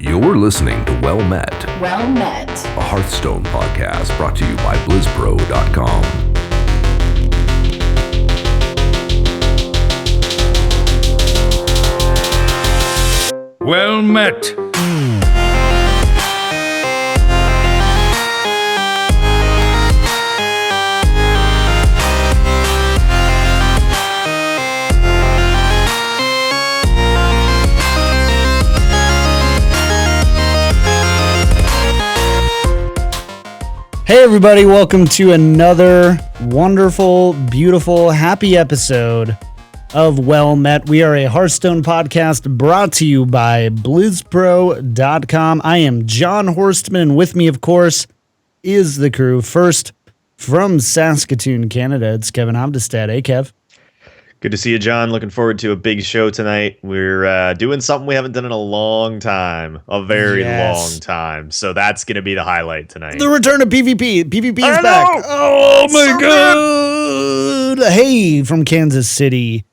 You're listening to Well Met, a Hearthstone podcast brought to you by BlizzPro.com. Well met. Hey everybody, welcome to another wonderful, beautiful, happy episode of Well Met. We are a Hearthstone podcast brought to you by BlizzPro.com. I am John Horstman, and with me, of course, is the crew. First, from Saskatoon, Canada, it's Kevin Obdestad. Hey, Kev. Good to see you, John. Looking forward to a big show tonight. We're doing something we haven't done in a long time, a very long time. So that's going to be the highlight tonight. The return of PvP. PvP is back. Oh my God. Hey, from Kansas City,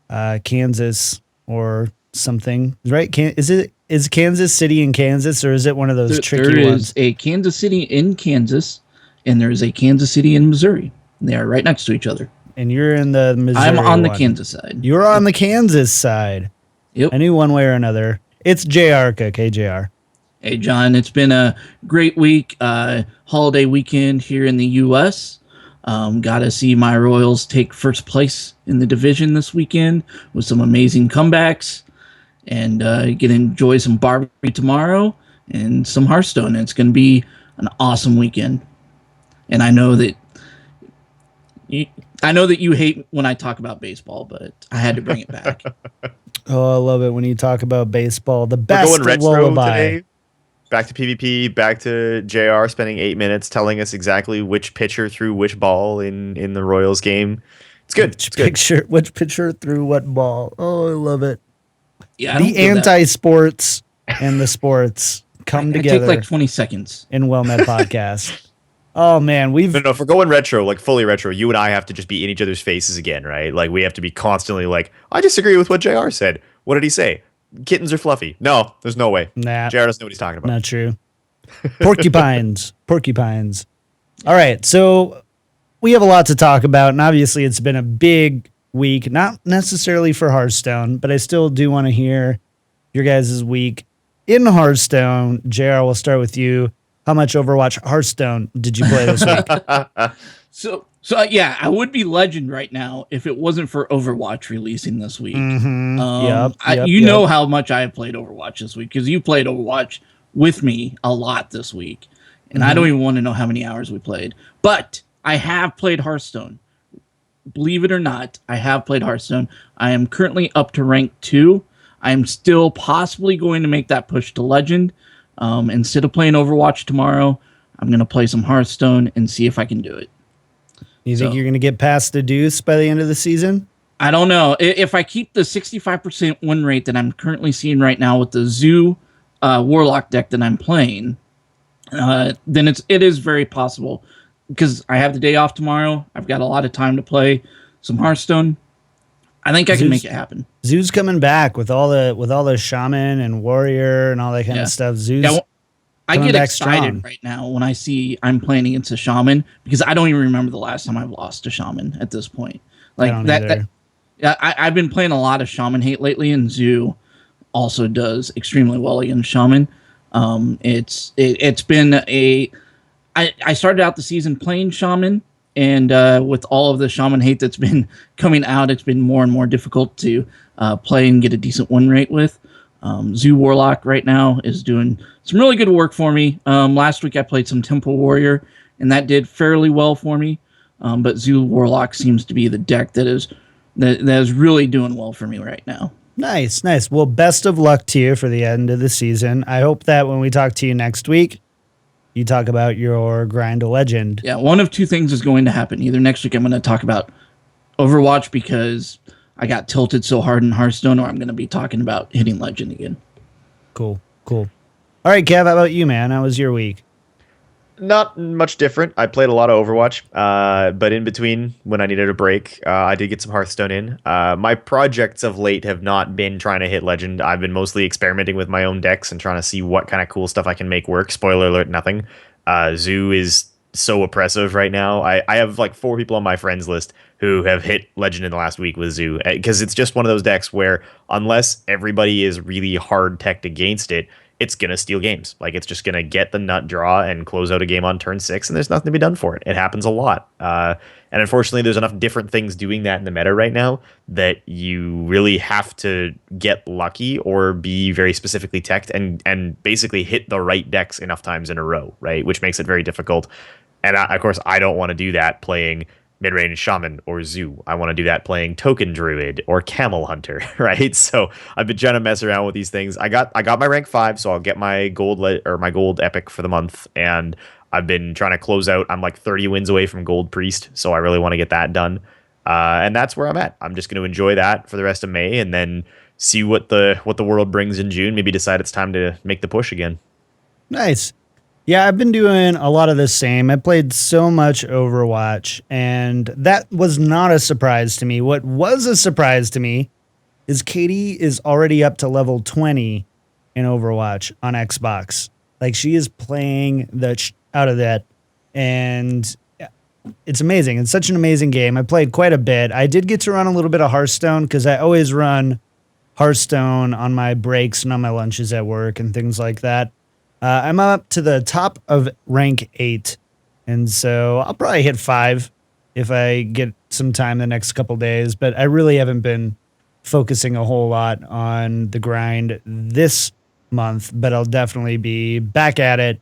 Kansas or something, right? Is Kansas City in Kansas, or is it one of those tricky ones? There is a Kansas City in Kansas, and there is a Kansas City in Missouri. They are right next to each other. And you're in the Missouri I'm on the one. Kansas side. You're on the Kansas side. Yep. I knew one way or another. It's JR Cook. Hey, JR. Hey, John. It's been a great week. Holiday weekend here in the U.S. Got to see my Royals take first place in the division this weekend with some amazing comebacks. And get to enjoy some barbecue tomorrow and some Hearthstone. It's going to be an awesome weekend. And I know that you hate when I talk about baseball, but I had to bring it back. Oh, I love it when you talk about baseball. The best We're going retro lullaby. today. Back to PvP, back to JR spending 8 minutes telling us exactly which pitcher threw which ball in the Royals game. It's good. Which pitcher threw what ball? Oh, I love it. Yeah, The anti-sports and the sports come together. Take like 20 seconds. In Well Met Podcast. Oh man, No, if we're going retro, like fully retro, you and I have to just be in each other's faces again, right? Like we have to be constantly like, I disagree with what JR said. What did he say? Kittens are fluffy. No, there's no way. Nah, JR doesn't know what he's talking about. not true. Porcupines. All right, so we have a lot to talk about, and obviously it's been a big week, not necessarily for Hearthstone, but I still do want to hear your guys' week in Hearthstone. JR, we'll start with you. How much Overwatch Hearthstone did you play this week? So yeah, I would be legend right now if it wasn't for Overwatch releasing this week. Mm-hmm. You know how much I have played Overwatch this week because you played Overwatch with me a lot this week, and I don't even want to know how many hours we played. But I have played Hearthstone. Believe it or not, I have played Hearthstone. I am currently up to rank 2. I am still possibly going to make that push to legend. Instead of playing Overwatch tomorrow, I'm going to play some Hearthstone and see if I can do it. You think you're going to get past the deuce by the end of the season? I don't know. If I keep the 65% win rate that I'm currently seeing right now with the Zoo Warlock deck that I'm playing, then it is very possible. Because I have the day off tomorrow. I've got a lot of time to play some Hearthstone. I think I can make it happen. Zoo's coming back with all the shaman and warrior and all that kind of stuff. I get excited right now when I see I'm playing against a shaman because I don't even remember the last time I've lost a shaman at this point. Like I've been playing a lot of shaman hate lately, and Zoo also does extremely well against shaman. It's been I started out the season playing shaman. And with all of the shaman hate that's been coming out, it's been more and more difficult to play and get a decent win rate with. Zoo Warlock right now is doing some really good work for me. Last week I played some Temple Warrior, and that did fairly well for me. But Zoo Warlock seems to be the deck that is really doing well for me right now. Nice. Well, best of luck to you for the end of the season. I hope that when we talk to you next week, you talk about your grind to legend. Yeah, one of two things is going to happen. Either next week I'm going to talk about Overwatch because I got tilted so hard in Hearthstone, or I'm going to be talking about hitting legend again. Cool. All right, Kev, how about you, man? How was your week? Not much different. I played a lot of Overwatch, but in between, when I needed a break, I did get some Hearthstone in. My projects of late have not been trying to hit Legend. I've been mostly experimenting with my own decks and trying to see what kind of cool stuff I can make work. Spoiler alert, nothing. Zoo is so oppressive right now. I have like 4 people on my friends list who have hit Legend in the last week with Zoo, because it's just one of those decks where unless everybody is really hard teched against it, it's going to steal games. Like, it's just going to get the nut draw and close out a game on turn 6, and there's nothing to be done for it. It happens a lot. And unfortunately, there's enough different things doing that in the meta right now that you really have to get lucky or be very specifically teched and basically hit the right decks enough times in a row, right? Which makes it very difficult. And of course, I don't want to do that playing mid-range shaman or zoo. I want to do that playing token druid or camel hunter, right? So I've been trying to mess around with these things. I got my rank 5, so I'll get my gold my gold epic for the month, and I've been trying to close out. I'm like 30 wins away from gold priest, so I really want to get that done. And that's where I'm at. I'm just going to enjoy that for the rest of May, and then see what the world brings in June. Maybe decide it's time to make the push again. Nice. Yeah, I've been doing a lot of the same. I played so much Overwatch, and that was not a surprise to me. What was a surprise to me is Katie is already up to level 20 in Overwatch on Xbox. Like, she is playing out of that, and it's amazing. It's such an amazing game. I played quite a bit. I did get to run a little bit of Hearthstone because I always run Hearthstone on my breaks and on my lunches at work and things like that. I'm up to the top of rank 8, and so I'll probably hit 5 if I get some time the next couple days, but I really haven't been focusing a whole lot on the grind this month, but I'll definitely be back at it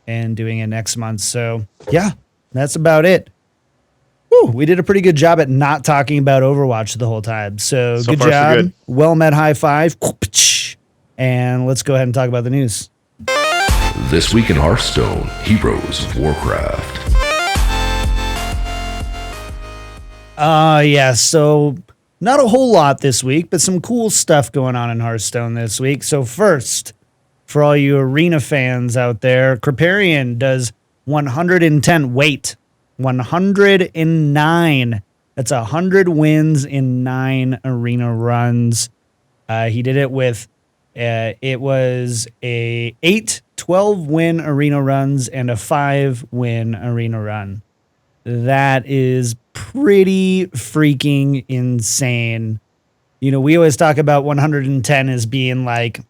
and doing it next month. So yeah, that's about it. Whew, we did a pretty good job at not talking about Overwatch the whole time. So good far, job. so good. Well met, high five. And let's go ahead and talk about the news. This week in Hearthstone, Heroes of Warcraft. Yeah, so not a whole lot this week, but some cool stuff going on in Hearthstone this week. So first, for all you arena fans out there, Kripparrian does 110. Wait, 109. That's 100 wins in 9 arena runs. He did it with, it was a 12 win arena runs and a 5 win arena run. That is pretty freaking insane. You know, we always talk about 110 as being like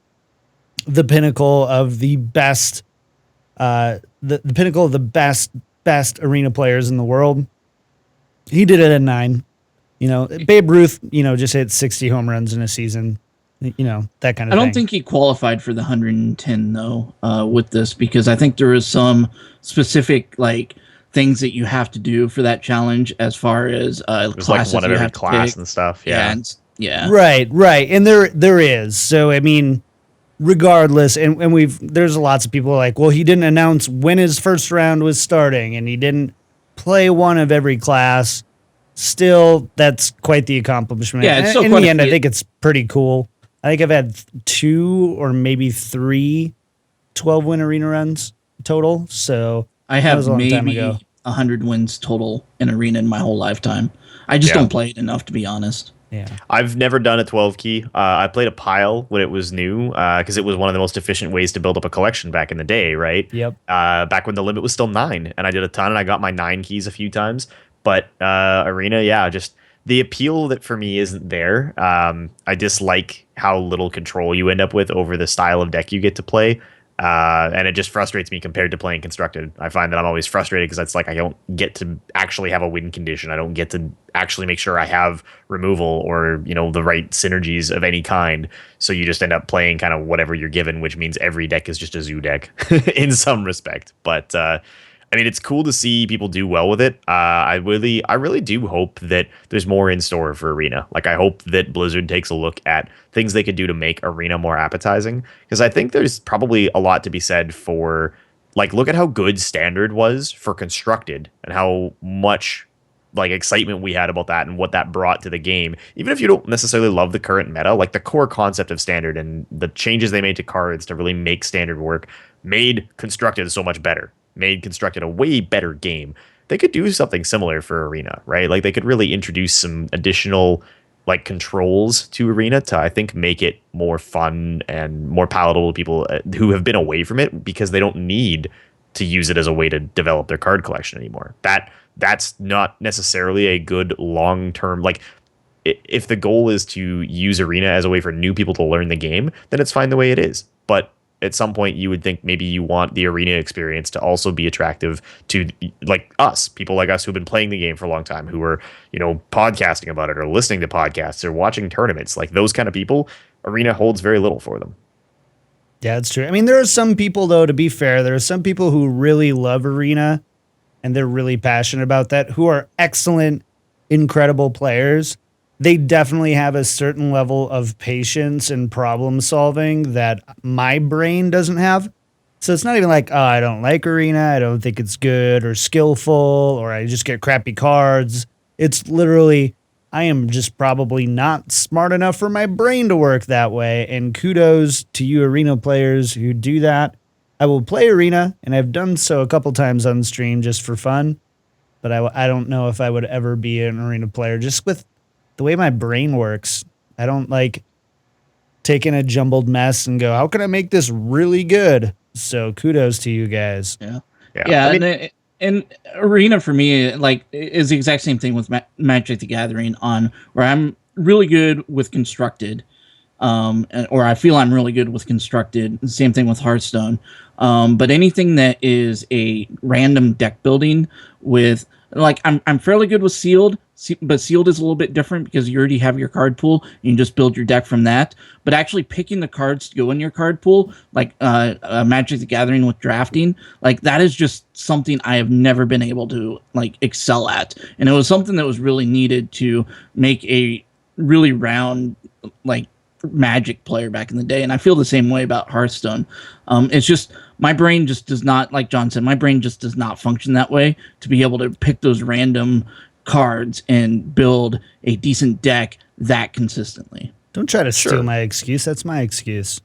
the pinnacle of the best, the pinnacle of the best arena players in the world. He did it at 9. You know, Babe Ruth, you know, just hit 60 home runs in a season. You know, that kind of thing. I don't think he qualified for the 110 though, with this, because I think there is some specific like things that you have to do for that challenge as far as There's like one of every class and stuff. Yeah. Yeah. Right. And there is. So I mean, regardless, and there's lots of people like, well, he didn't announce when his first round was starting and he didn't play one of every class. Still, that's quite the accomplishment. Yeah, it's still in quite the end, I think it's pretty cool. I think I've had 2 or maybe 3 12-win arena runs total. So I have maybe 100 wins total in arena in my whole lifetime. I just don't play it enough, to be honest. Yeah, I've never done a 12 key. I played a pile when it was new because it was one of the most efficient ways to build up a collection back in the day, right? Yep. Back when the limit was still 9, and I did a ton, and I got my 9 keys a few times. But arena, just the appeal that for me isn't there. I dislike how little control you end up with over the style of deck you get to play. And it just frustrates me compared to playing constructed. I find that I'm always frustrated because it's like I don't get to actually have a win condition. I don't get to actually make sure I have removal or, you know, the right synergies of any kind. So you just end up playing kind of whatever you're given, which means every deck is just a zoo deck in some respect. But I mean, it's cool to see people do well with it. I really do hope that there's more in store for Arena. Like, I hope that Blizzard takes a look at things they could do to make Arena more appetizing. Because I think there's probably a lot to be said for, like, look at how good Standard was for Constructed and how much, like, excitement we had about that and what that brought to the game. Even if you don't necessarily love the current meta, like, the core concept of Standard and the changes they made to cards to really make Standard work made Constructed so much better. constructed a way better game, they could do something similar for Arena, right? Like they could really introduce some additional like controls to Arena to, I think, make it more fun and more palatable to people who have been away from it, because they don't need to use it as a way to develop their card collection anymore. That's not necessarily a good long-term, like, if the goal is to use Arena as a way for new people to learn the game, then it's fine the way it is. But at some point, you would think maybe you want the Arena experience to also be attractive to, like, us, people like us who've been playing the game for a long time, who are, podcasting about it or listening to podcasts or watching tournaments. Like, those kind of people, Arena holds very little for them. Yeah, it's true. I mean, there are some people, though, to be fair, there are some people who really love Arena and they're really passionate about that, who are excellent, incredible players. They definitely have a certain level of patience and problem solving that my brain doesn't have. So it's not even like, oh, I don't like Arena, I don't think it's good or skillful, or I just get crappy cards. It's literally, I am just probably not smart enough for my brain to work that way. And kudos to you Arena players who do that. I will play Arena, and I've done so a couple times on stream just for fun. But I don't know if I would ever be an Arena player just with the way my brain works. I don't like taking a jumbled mess and go, how can I make this really good? So kudos to you guys. Yeah. I mean, and Arena for me, like, is the exact same thing with Magic the Gathering, on where I'm really good with constructed, or I feel I'm really good with constructed. Same thing with Hearthstone. But anything that is a random deck building with, like, I'm fairly good with sealed, but sealed is a little bit different because you already have your card pool. You can just build your deck from that. But actually picking the cards to go in your card pool, like Magic the Gathering with drafting, like, that is just something I have never been able to, like, excel at. And it was something that was really needed to make a really round, like, Magic player back in the day. And I feel the same way about Hearthstone. It's just, my brain just does not, like John said, my brain just does not function that way to be able to pick those random cards and build a decent deck that consistently. Don't try to steal my excuse. That's my excuse.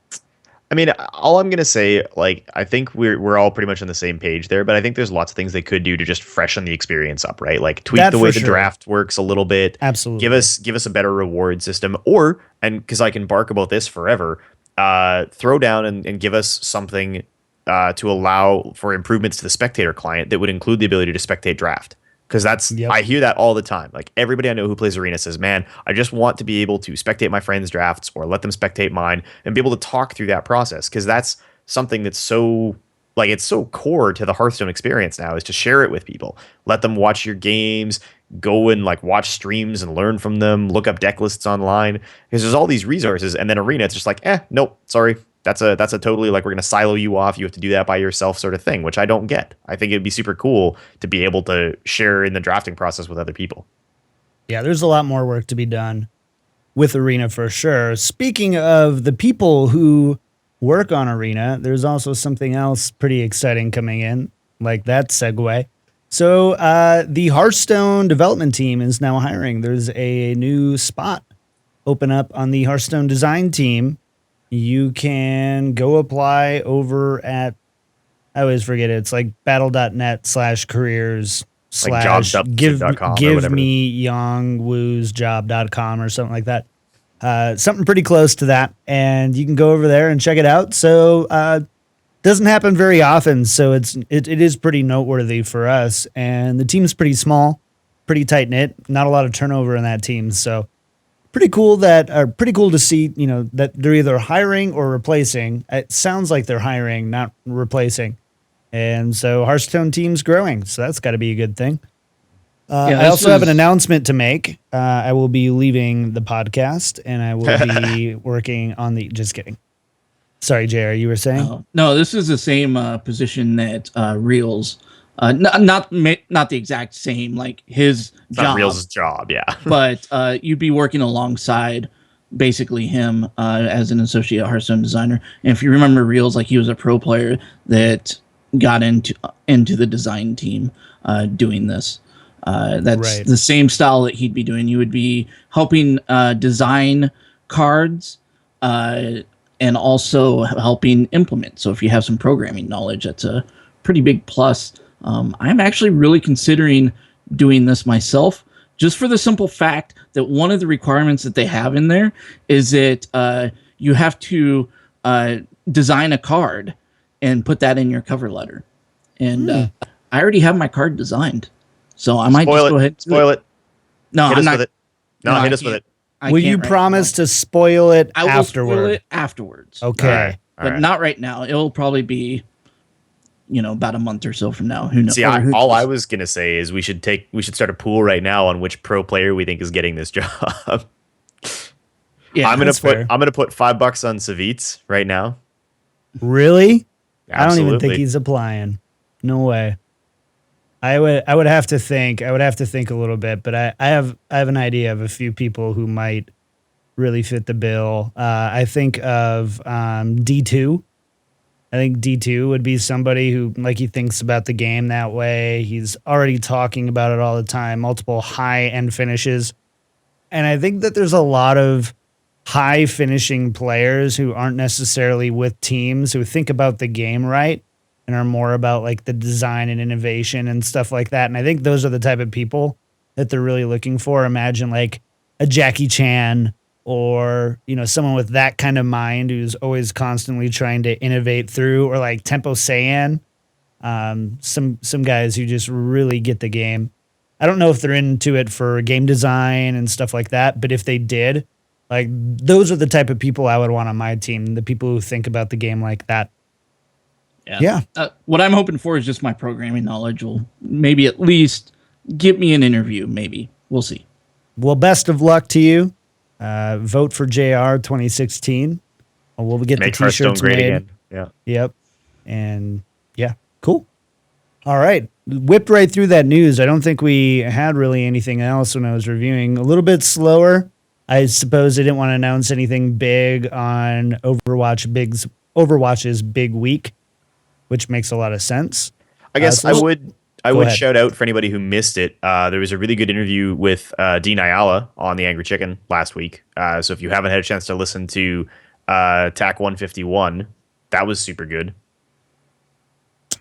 I mean, all I'm going to say, like, I think we're all pretty much on the same page there, but I think there's lots of things they could do to just freshen the expexperience up, right? Like, tweak the way the draft works a little bit. Absolutely. Give us a better reward system, or, and because I can bark about this forever, throw down and give us something to allow for improvements to the spectator client that would include the ability to spectate draft. Because I hear that all the time. Like, everybody I know who plays Arena says, man, I just want to be able to spectate my friends' drafts or let them spectate mine and be able to talk through that process. Because that's something that's so, like, it's so core to the Hearthstone experience now, is to share it with people. Let them watch your games, go and, like, watch streams and learn from them, look up deck lists online. Because there's all these resources. And then Arena, it's just like, nope, sorry. That's a totally, like, we're going to silo you off. You have to do that by yourself sort of thing, which I don't get. I think it'd be super cool to be able to share in the drafting process with other people. Yeah, there's a lot more work to be done with Arena for sure. Speaking of the people who work on Arena, there's also something else pretty exciting coming in, like that segue. So the Hearthstone development team is now hiring. There's a new spot open up on the Hearthstone design team. You can go apply over at, I always forget it, it's like battle.net/careers/ like give me youngwoosjob.com or something like that. Something pretty close to that. And you can go over there and check it out. So doesn't happen very often. So it is pretty noteworthy for us. And the team's pretty small, pretty tight knit, not a lot of turnover in that team. So pretty cool to see, that they're either hiring or replacing. It sounds like they're hiring, not replacing. And so Hearthstone team's growing. So that's got to be a good thing. I also have an announcement to make. I will be leaving the podcast and I will be working on just kidding. Sorry, JR, you were saying? No, this is the same position that Reels, not the exact same, like his job. Not Reels' job, yeah. But you'd be working alongside basically him as an associate Hearthstone designer. And if you remember Reels, like, he was a pro player that got into the design team doing this. That's the same style that he'd be doing. You would be helping design cards and also helping implement. So if you have some programming knowledge, that's a pretty big plus. I'm actually really considering doing this myself, just for the simple fact that one of the requirements that they have in there is that you have to design a card and put that in your cover letter. And I already have my card designed, so I might just go ahead and spoil it. No, hit I'm us not. with it. No, hit us with it. Will you promise to spoil it afterward? I will spoil it afterwards. Okay. All right. Not right now. It'll probably be, about a month or so from now. Who knows? See, all I was gonna say is we should start a pool right now on which pro player we think is getting this job. Yeah, I'm gonna put $5 on Savitz right now. Really? Absolutely. I don't even think he's applying. No way. I would have to think. I would have to think a little bit, but I have an idea of a few people who might really fit the bill. I think of D2. I think D2 would be somebody who, like, he thinks about the game that way. He's already talking about it all the time, multiple high-end finishes. And I think that there's a lot of high finishing players who aren't necessarily with teams who think about the game right and are more about like the design and innovation and stuff like that. And I think those are the type of people that they're really looking for. Imagine like a Jackie Chan or, someone with that kind of mind who's always constantly trying to innovate through, or like Tempo Saiyan. Some guys who just really get the game. I don't know if they're into it for game design and stuff like that, but if they did, like, those are the type of people I would want on my team, the people who think about the game like that. Yeah. What I'm hoping for is just my programming knowledge will maybe at least get me an interview. Maybe. We'll see. Well, best of luck to you. Vote for JR 2016. We'll get Make the t-shirts great made. again. Yeah. Yep. And yeah, cool. All right. Whipped right through that news. I don't think we had really anything else when I was reviewing. A little bit slower. I suppose they didn't want to announce anything big on Overwatch's big week, which makes a lot of sense. I guess I would ahead. shout out for anybody who missed it. There was a really good interview with Dean Ayala on The Angry Chicken last week. So if you haven't had a chance to listen to TAC 151, that was super good.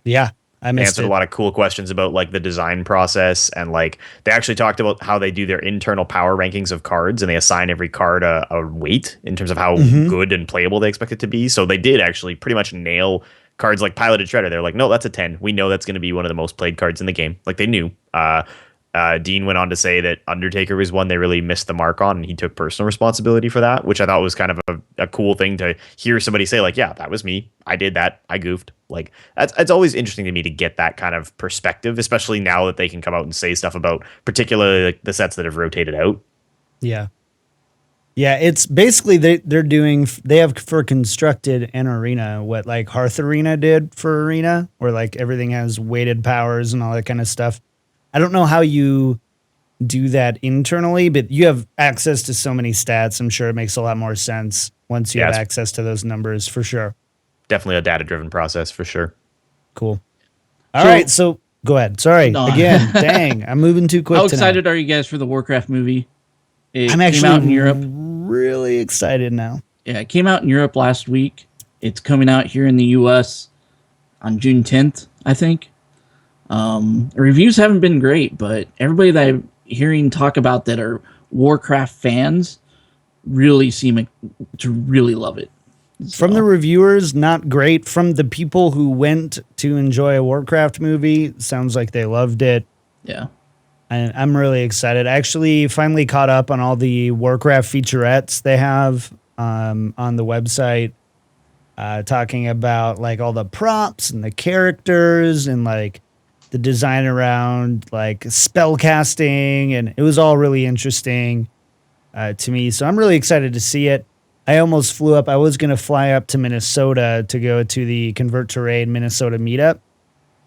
Yeah, I missed answered a lot of cool questions about like the design process, and like they actually talked about how they do their internal power rankings of cards, and they assign every card a weight in terms of how good and playable they expect it to be. So they did actually pretty much nail cards like Piloted Shredder. They're like, no, that's a 10. We know that's going to be one of the most played cards in the game. Like they knew. Dean went on to say that Undertaker was one they really missed the mark on, and he took personal responsibility for that, which I thought was kind of a cool thing to hear somebody say, like, yeah, that was me. I did that. I goofed. Like, it's always interesting to me to get that kind of perspective, especially now that they can come out and say stuff about particularly like the sets that have rotated out. Yeah. Yeah, it's basically they have for constructed an arena what like Hearth Arena did for Arena, where like everything has weighted powers and all that kind of stuff. I don't know how you do that internally, but you have access to so many stats. I'm sure it makes a lot more sense once you have access to those numbers, for sure. Definitely a data-driven process, for sure. Cool. All right, so go ahead. Sorry, again, dang, I'm moving too quick. How excited are you guys for the Warcraft movie? I'm actually out in Europe. Really excited now. Yeah, it came out in Europe last week. It's coming out here in the U.S. on June 10th, I think. Reviews haven't been great, but everybody that I'm hearing talk about that are Warcraft fans really seem to really love it. So. From the reviewers, not great. From the people who went to enjoy a Warcraft movie, sounds like they loved it. Yeah. And I'm really excited. I actually finally caught up on all the Warcraft featurettes they have on the website, talking about like all the props and the characters and like the design around like spell casting, and it was all really interesting to me. So I'm really excited to see it. I almost flew up. I was going to fly up to Minnesota to go to the Convert to Raid Minnesota meetup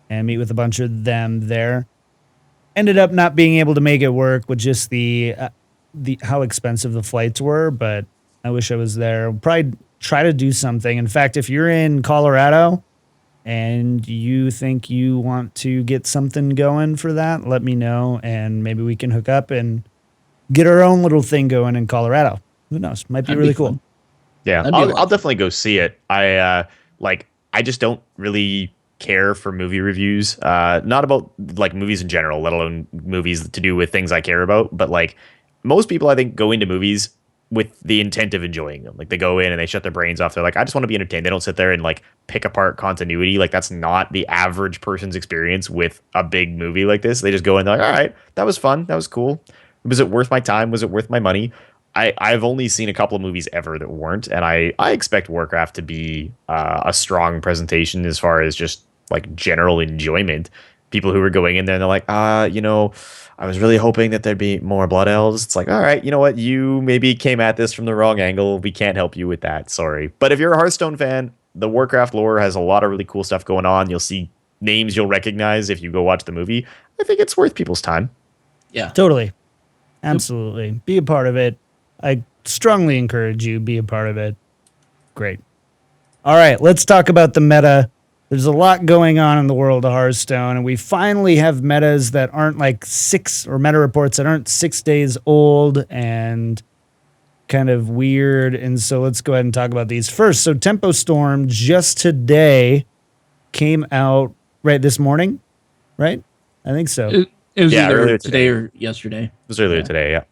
and meet with a bunch of them there. Ended up not being able to make it work with just the how expensive the flights were, but I wish I was there. I'll probably try to do something. In fact, if you're in Colorado and you think you want to get something going for that, let me know, and maybe we can hook up and get our own little thing going in Colorado. Who knows? Might be really cool. Yeah, I'll definitely go see it. I just don't really care for movie reviews. Not about like movies in general, let alone movies to do with things I care about. But like most people, I think, go into movies with the intent of enjoying them. Like they go in and they shut their brains off. They're like, I just want to be entertained. They don't sit there and like pick apart continuity. Like that's not the average person's experience with a big movie like this. They just go in, they're like, all right, that was fun. That was cool. Was it worth my time? Was it worth my money? I've only seen a couple of movies ever that weren't, and I expect Warcraft to be a strong presentation as far as just like general enjoyment. People who are going in there and they're like, I was really hoping that there'd be more Blood Elves. It's like, all right, you know what? You maybe came at this from the wrong angle. We can't help you with that. Sorry. But if you're a Hearthstone fan, the Warcraft lore has a lot of really cool stuff going on. You'll see names you'll recognize if you go watch the movie. I think it's worth people's time. Yeah. Totally. Absolutely. Be a part of it. I strongly encourage you, be a part of it. Great. All right, let's talk about the meta. There's a lot going on in the world of Hearthstone, and we finally have metas that aren't like meta reports that aren't 6 days old and kind of weird. And so let's go ahead and talk about these first. So Tempo Storm just today came out, right, this morning, right? I think so. It was either today or yesterday. It was earlier today, yeah.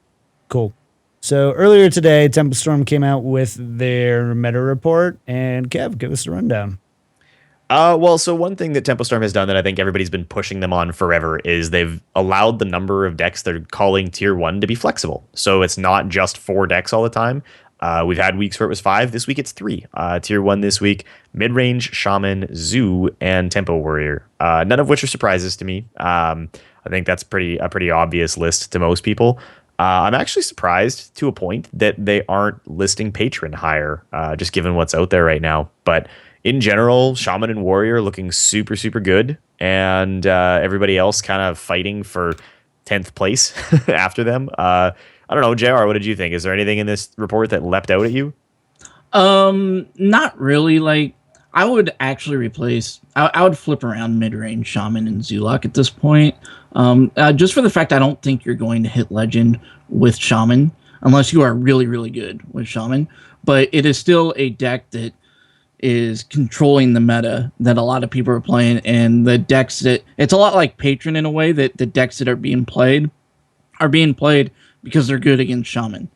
Cool. So earlier today, Tempo Storm came out with their meta report, and Kev, give us a rundown. So one thing that Tempo Storm has done that I think everybody's been pushing them on forever is they've allowed the number of decks they're calling tier 1 to be flexible. So it's not just 4 decks all the time. We've had weeks where it was 5. This week it's 3. Tier 1 this week, mid-range, Shaman, Zoo, and Tempo Warrior. None of which are surprises to me. I think that's a pretty obvious list to most people. I'm actually surprised to a point that they aren't listing Patron higher, just given what's out there right now. But in general, Shaman and Warrior looking super, super good. And everybody else kind of fighting for 10th place after them. I don't know, JR, what did you think? Is there anything in this report that leapt out at you? Not really. Like, I would actually replace... I would flip around mid-range Shaman and Zulok at this point. Just for the fact I don't think you're going to hit Legend with Shaman, unless you are really, really good with Shaman. But it is still a deck that is controlling the meta that a lot of people are playing, and the decks that... It's a lot like Patron in a way, that the decks that are being played because they're good against Shaman.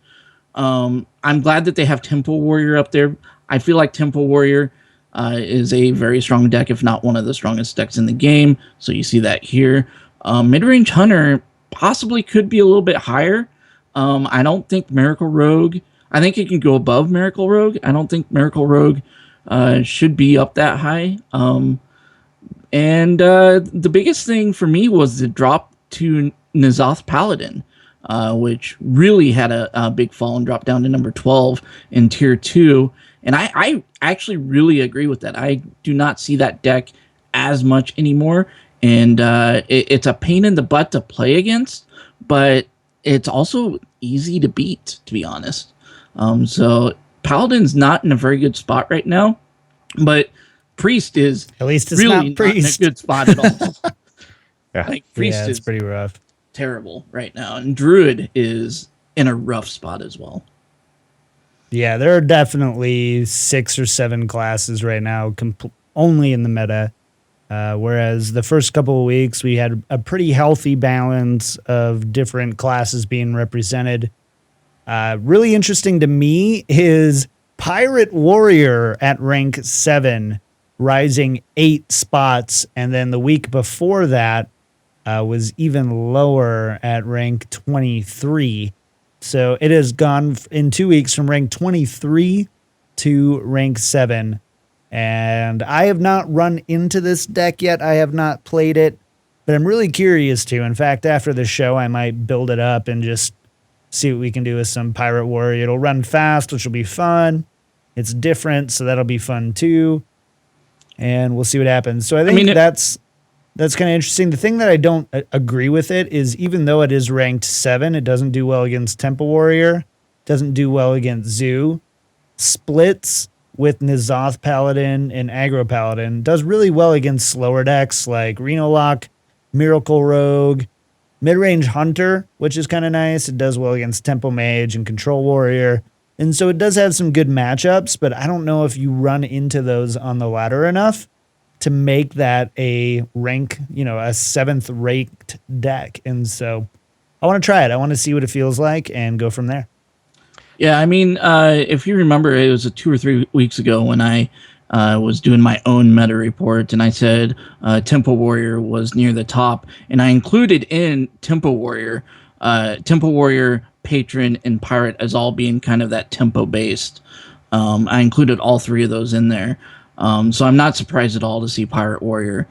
I'm glad that they have Tempo Warrior up there. I feel like Tempo Warrior is a very strong deck, if not one of the strongest decks in the game. So you see that here. Mid-range Hunter possibly could be a little bit higher. I don't think Miracle Rogue... I think it can go above Miracle Rogue. I don't think Miracle Rogue should be up that high. And the biggest thing for me was the drop to N'Zoth Paladin, which really had a big fall and dropped down to number 12 in tier 2. And I actually really agree with that. I do not see that deck as much anymore. And it's a pain in the butt to play against, but it's also easy to beat, to be honest. So Paladin's not in a very good spot right now, but Priest is at least it's really not Priest. Not in a good spot at all. Yeah. Like Priest it's is pretty rough. Terrible right now, and Druid is in a rough spot as well. Yeah, there are definitely 6 or 7 classes right now only in the meta, whereas the first couple of weeks we had a pretty healthy balance of different classes being represented. Really interesting to me is Pirate Warrior at rank 7, rising 8 spots, and then the week before that was even lower at rank 23. So it has gone in 2 weeks from rank 23 to rank 7. And I have not run into this deck yet. I have not played it, but I'm really curious to. In fact, after the show, I might build it up and just see what we can do with some Pirate Warrior. It'll run fast, which will be fun. It's different, so that'll be fun too. And we'll see what happens. So I think that's kind of interesting. The thing that I don't agree with it is, even though it is ranked 7, it doesn't do well against Temple Warrior, doesn't do well against Zoo. Splits with N'Zoth Paladin and Aggro Paladin, does really well against slower decks like Reno Lock, Miracle Rogue, Midrange Hunter, which is kind of nice. It does well against Tempo Mage and Control Warrior. And so it does have some good matchups, but I don't know if you run into those on the ladder enough to make that a rank, a 7th ranked deck. And so I want to try it. I want to see what it feels like and go from there. Yeah, I mean, if you remember, it was 2 or 3 weeks ago when I was doing my own meta report, and I said Tempo Warrior was near the top, and I included in Tempo Warrior, Patron, and Pirate as all being kind of that tempo based. I included all 3 of those in there. So I'm not surprised at all to see Pirate Warrior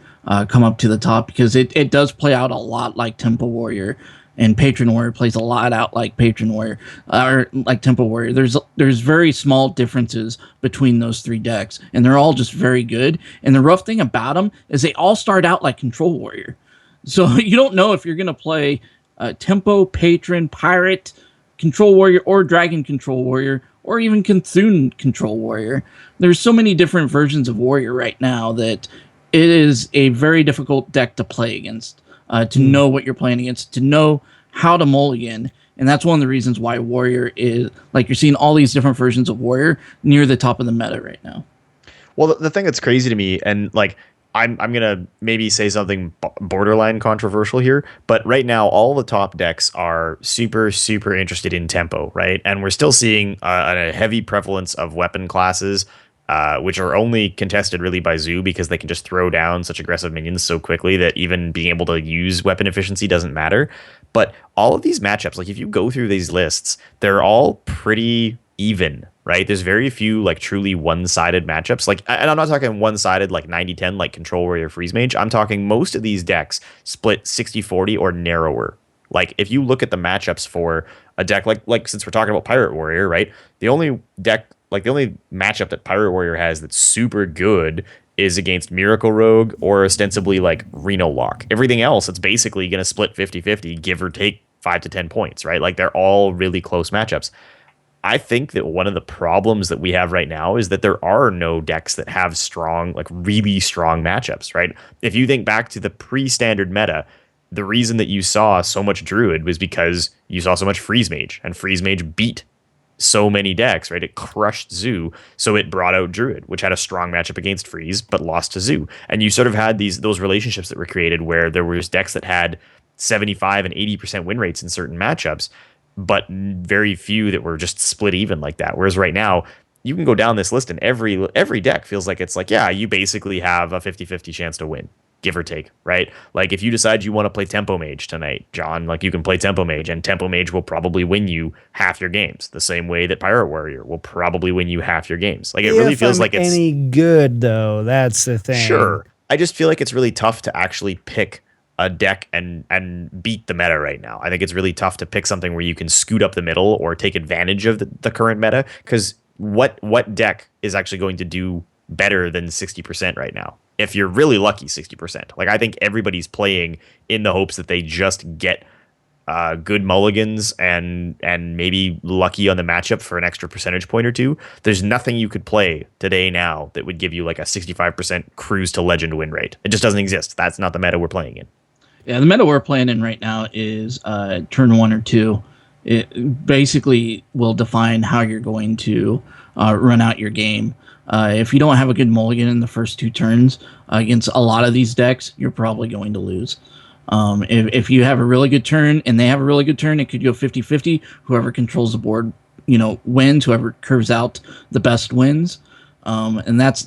come up to the top, because it does play out a lot like Tempo Warrior. And Patron Warrior plays a lot out like Patron Warrior, or like Tempo Warrior. There's very small differences between those 3 decks, and they're all just very good. And the rough thing about them is they all start out like Control Warrior. So you don't know if you're going to play Tempo, Patron, Pirate, Control Warrior, or Dragon Control Warrior, or even Cthulhu Control Warrior. There's so many different versions of Warrior right now that it is a very difficult deck to play against. To know what you're playing against, to know how to mulligan. And that's one of the reasons why Warrior is, like, you're seeing all these different versions of Warrior near the top of the meta right now. Well, the thing that's crazy to me, and like, I'm going to maybe say something borderline controversial here, but right now all the top decks are super, super interested in tempo, right? And we're still seeing a heavy prevalence of weapon classes, which are only contested really by Zoo, because they can just throw down such aggressive minions so quickly that even being able to use weapon efficiency doesn't matter. But all of these matchups, like if you go through these lists, they're all pretty even, right? There's very few like truly one-sided matchups. Like, and I'm not talking one-sided like 90-10 like Control Warrior, Freeze Mage. I'm talking most of these decks split 60-40 or narrower. Like if you look at the matchups for a deck like since we're talking about Pirate Warrior, right? The only matchup that Pirate Warrior has that's super good is against Miracle Rogue or ostensibly like Reno Lock. Everything else, it's basically going to split 50-50, give or take 5 to 10 points, right? Like they're all really close matchups. I think that one of the problems that we have right now is that there are no decks that have strong, like really strong matchups, right? If you think back to the pre-standard meta, the reason that you saw so much Druid was because you saw so much Freeze Mage, and Freeze Mage beat so many decks, right? It crushed Zoo, so it brought out Druid, which had a strong matchup against Freeze, but lost to Zoo. And you sort of had those relationships that were created where there was decks that had 75 and 80% win rates in certain matchups, but very few that were just split even like that. Whereas right now, you can go down this list and every deck feels like it's like, yeah, you basically have a 50-50 chance to win, give or take, right? Like if you decide you want to play Tempo Mage tonight, John, like you can play Tempo Mage, and Tempo Mage will probably win you half your games, the same way that Pirate Warrior will probably win you half your games. Like it really feels like it's any good though. That's the thing. Sure. I just feel like it's really tough to actually pick a deck and beat the meta right now. I think it's really tough to pick something where you can scoot up the middle or take advantage of the current meta, because what deck is actually going to do better than 60% right now? If you're really lucky, 60%. Like I think everybody's playing in the hopes that they just get good mulligans and maybe lucky on the matchup for an extra percentage point or two. There's nothing you could play today now that would give you like a 65% cruise to legend win rate. It just doesn't exist. That's not the meta we're playing in. Yeah, the meta we're playing in right now is turn 1 or 2. It basically will define how you're going to run out your game. If you don't have a good mulligan in the first 2 turns against a lot of these decks, you're probably going to lose. If you have a really good turn and they have a really good turn, it could go 50-50. Whoever controls the board, wins. Whoever curves out the best wins. And that's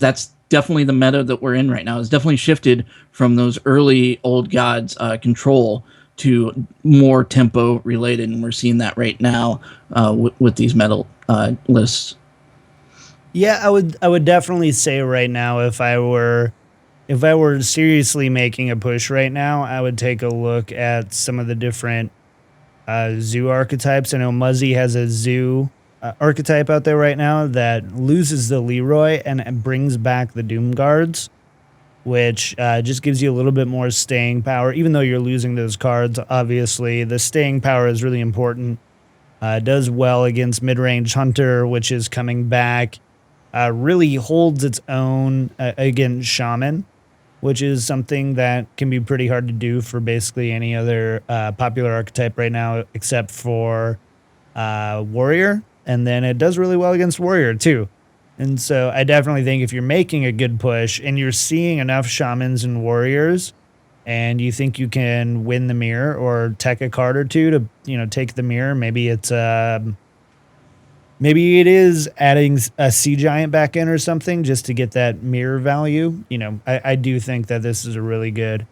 definitely the meta that we're in right now. It's definitely shifted from those early old gods control to more tempo related, and we're seeing that right now with these meta lists. Yeah, I would definitely say right now, if I were seriously making a push right now, I would take a look at some of the different Zoo archetypes. I know Muzzy has a Zoo archetype out there right now that loses the Leroy and brings back the Doom Guards, which just gives you a little bit more staying power. Even though you're losing those cards, obviously, the staying power is really important. Does well against mid-range Hunter, which is coming back. Really holds its own against Shaman, which is something that can be pretty hard to do for basically any other popular archetype right now, except for Warrior. And then it does really well against Warrior, too. And so I definitely think if you're making a good push and you're seeing enough shamans and warriors and you think you can win the mirror or tech a card or two to, take the mirror, maybe it is adding a sea giant back in or something just to get that mirror value. I do think that this is a really good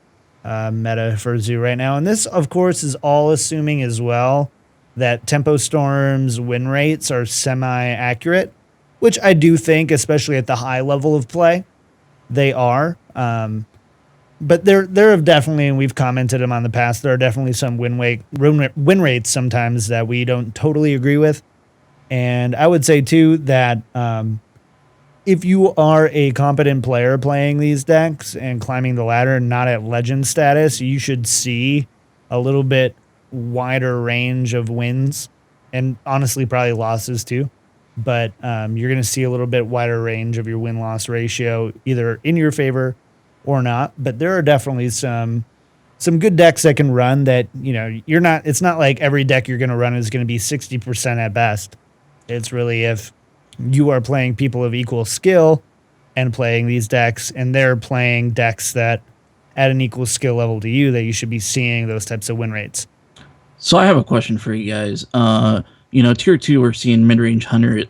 meta for Zoo right now. And this, of course, is all assuming as well that Tempo Storm's win rates are semi-accurate, which I do think, especially at the high level of play, they are. But there have definitely, and we've commented them on the past, there are definitely some win rates sometimes that we don't totally agree with. And I would say, too, that if you are a competent player playing these decks and climbing the ladder and not at legend status, you should see a little bit wider range of wins and honestly probably losses, too. But you're going to see a little bit wider range of your win-loss ratio, either in your favor or not. But there are definitely some good decks that can run that, it's not like every deck you're going to run is going to be 60% at best. It's really if you are playing people of equal skill and playing these decks, and they're playing decks that at an equal skill level to you, that you should be seeing those types of win rates. So I have a question for you guys. Tier 2, we're seeing Mid-Range Hunter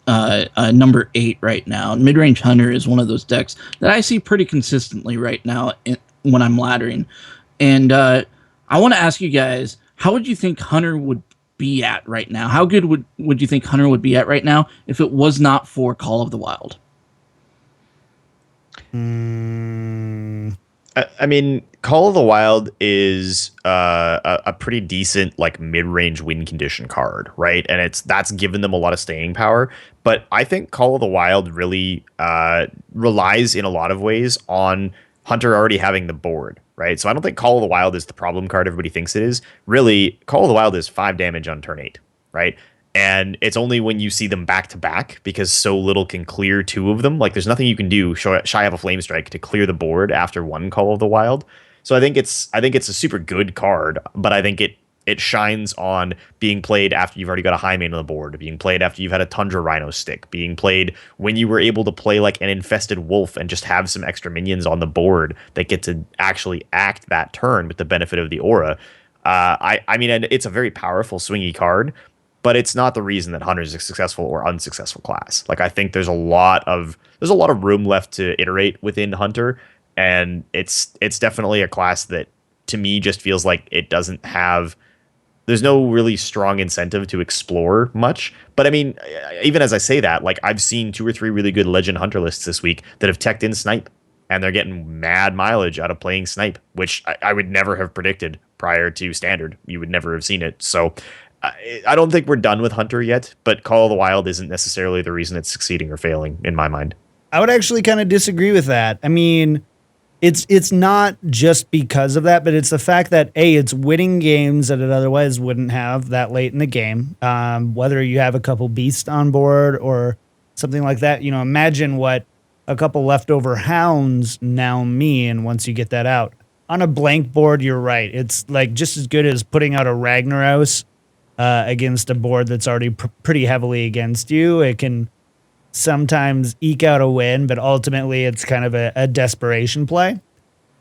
at number 8 right now. Mid-Range Hunter is one of those decks that I see pretty consistently right now when I'm laddering. And I want to ask you guys, how would you think Hunter would be at right now? How good would you think Hunter would be at right now if it was not for Call of the Wild? I mean, Call of the Wild is a pretty decent mid-range win condition card, right? And that's given them a lot of staying power. But I think Call of the Wild really relies in a lot of ways on Hunter already having the board, right? So I don't think Call of the Wild is the problem card everybody thinks it is. Really, Call of the Wild is 5 damage on turn 8, right? And it's only when you see them back to back, because so little can clear 2 of them. There's nothing you can do shy of a Flame Strike to clear the board after 1 Call of the Wild. So I think it's a super good card, but I think it shines on being played after you've already got a Highmane on the board, being played after you've had a Tundra Rhino stick, being played when you were able to play an Infested Wolf and just have some extra minions on the board that get to actually act that turn with the benefit of the aura. I mean, and it's a very powerful swingy card, but it's not the reason that Hunter is a successful or unsuccessful class. I think there's a lot of room left to iterate within Hunter, and it's definitely a class that to me just feels like it doesn't have. There's no really strong incentive to explore much. But I mean, even as I say that, I've seen 2 or 3 really good Legend Hunter lists this week that have teched in Snipe, and they're getting mad mileage out of playing Snipe, which I would never have predicted prior to Standard. You would never have seen it. So I don't think we're done with Hunter yet, but Call of the Wild isn't necessarily the reason it's succeeding or failing, in my mind. I would actually kind of disagree with that. I mean, it's not just because of that, but it's the fact that it's winning games that it otherwise wouldn't have that late in the game. Whether you have a couple beasts on board or something like that, imagine what a couple leftover hounds now mean once you get that out. On a blank board, you're right. It's just as good as putting out a Ragnaros against a board that's already pretty heavily against you. It can sometimes eke out a win, but ultimately it's kind of a desperation play.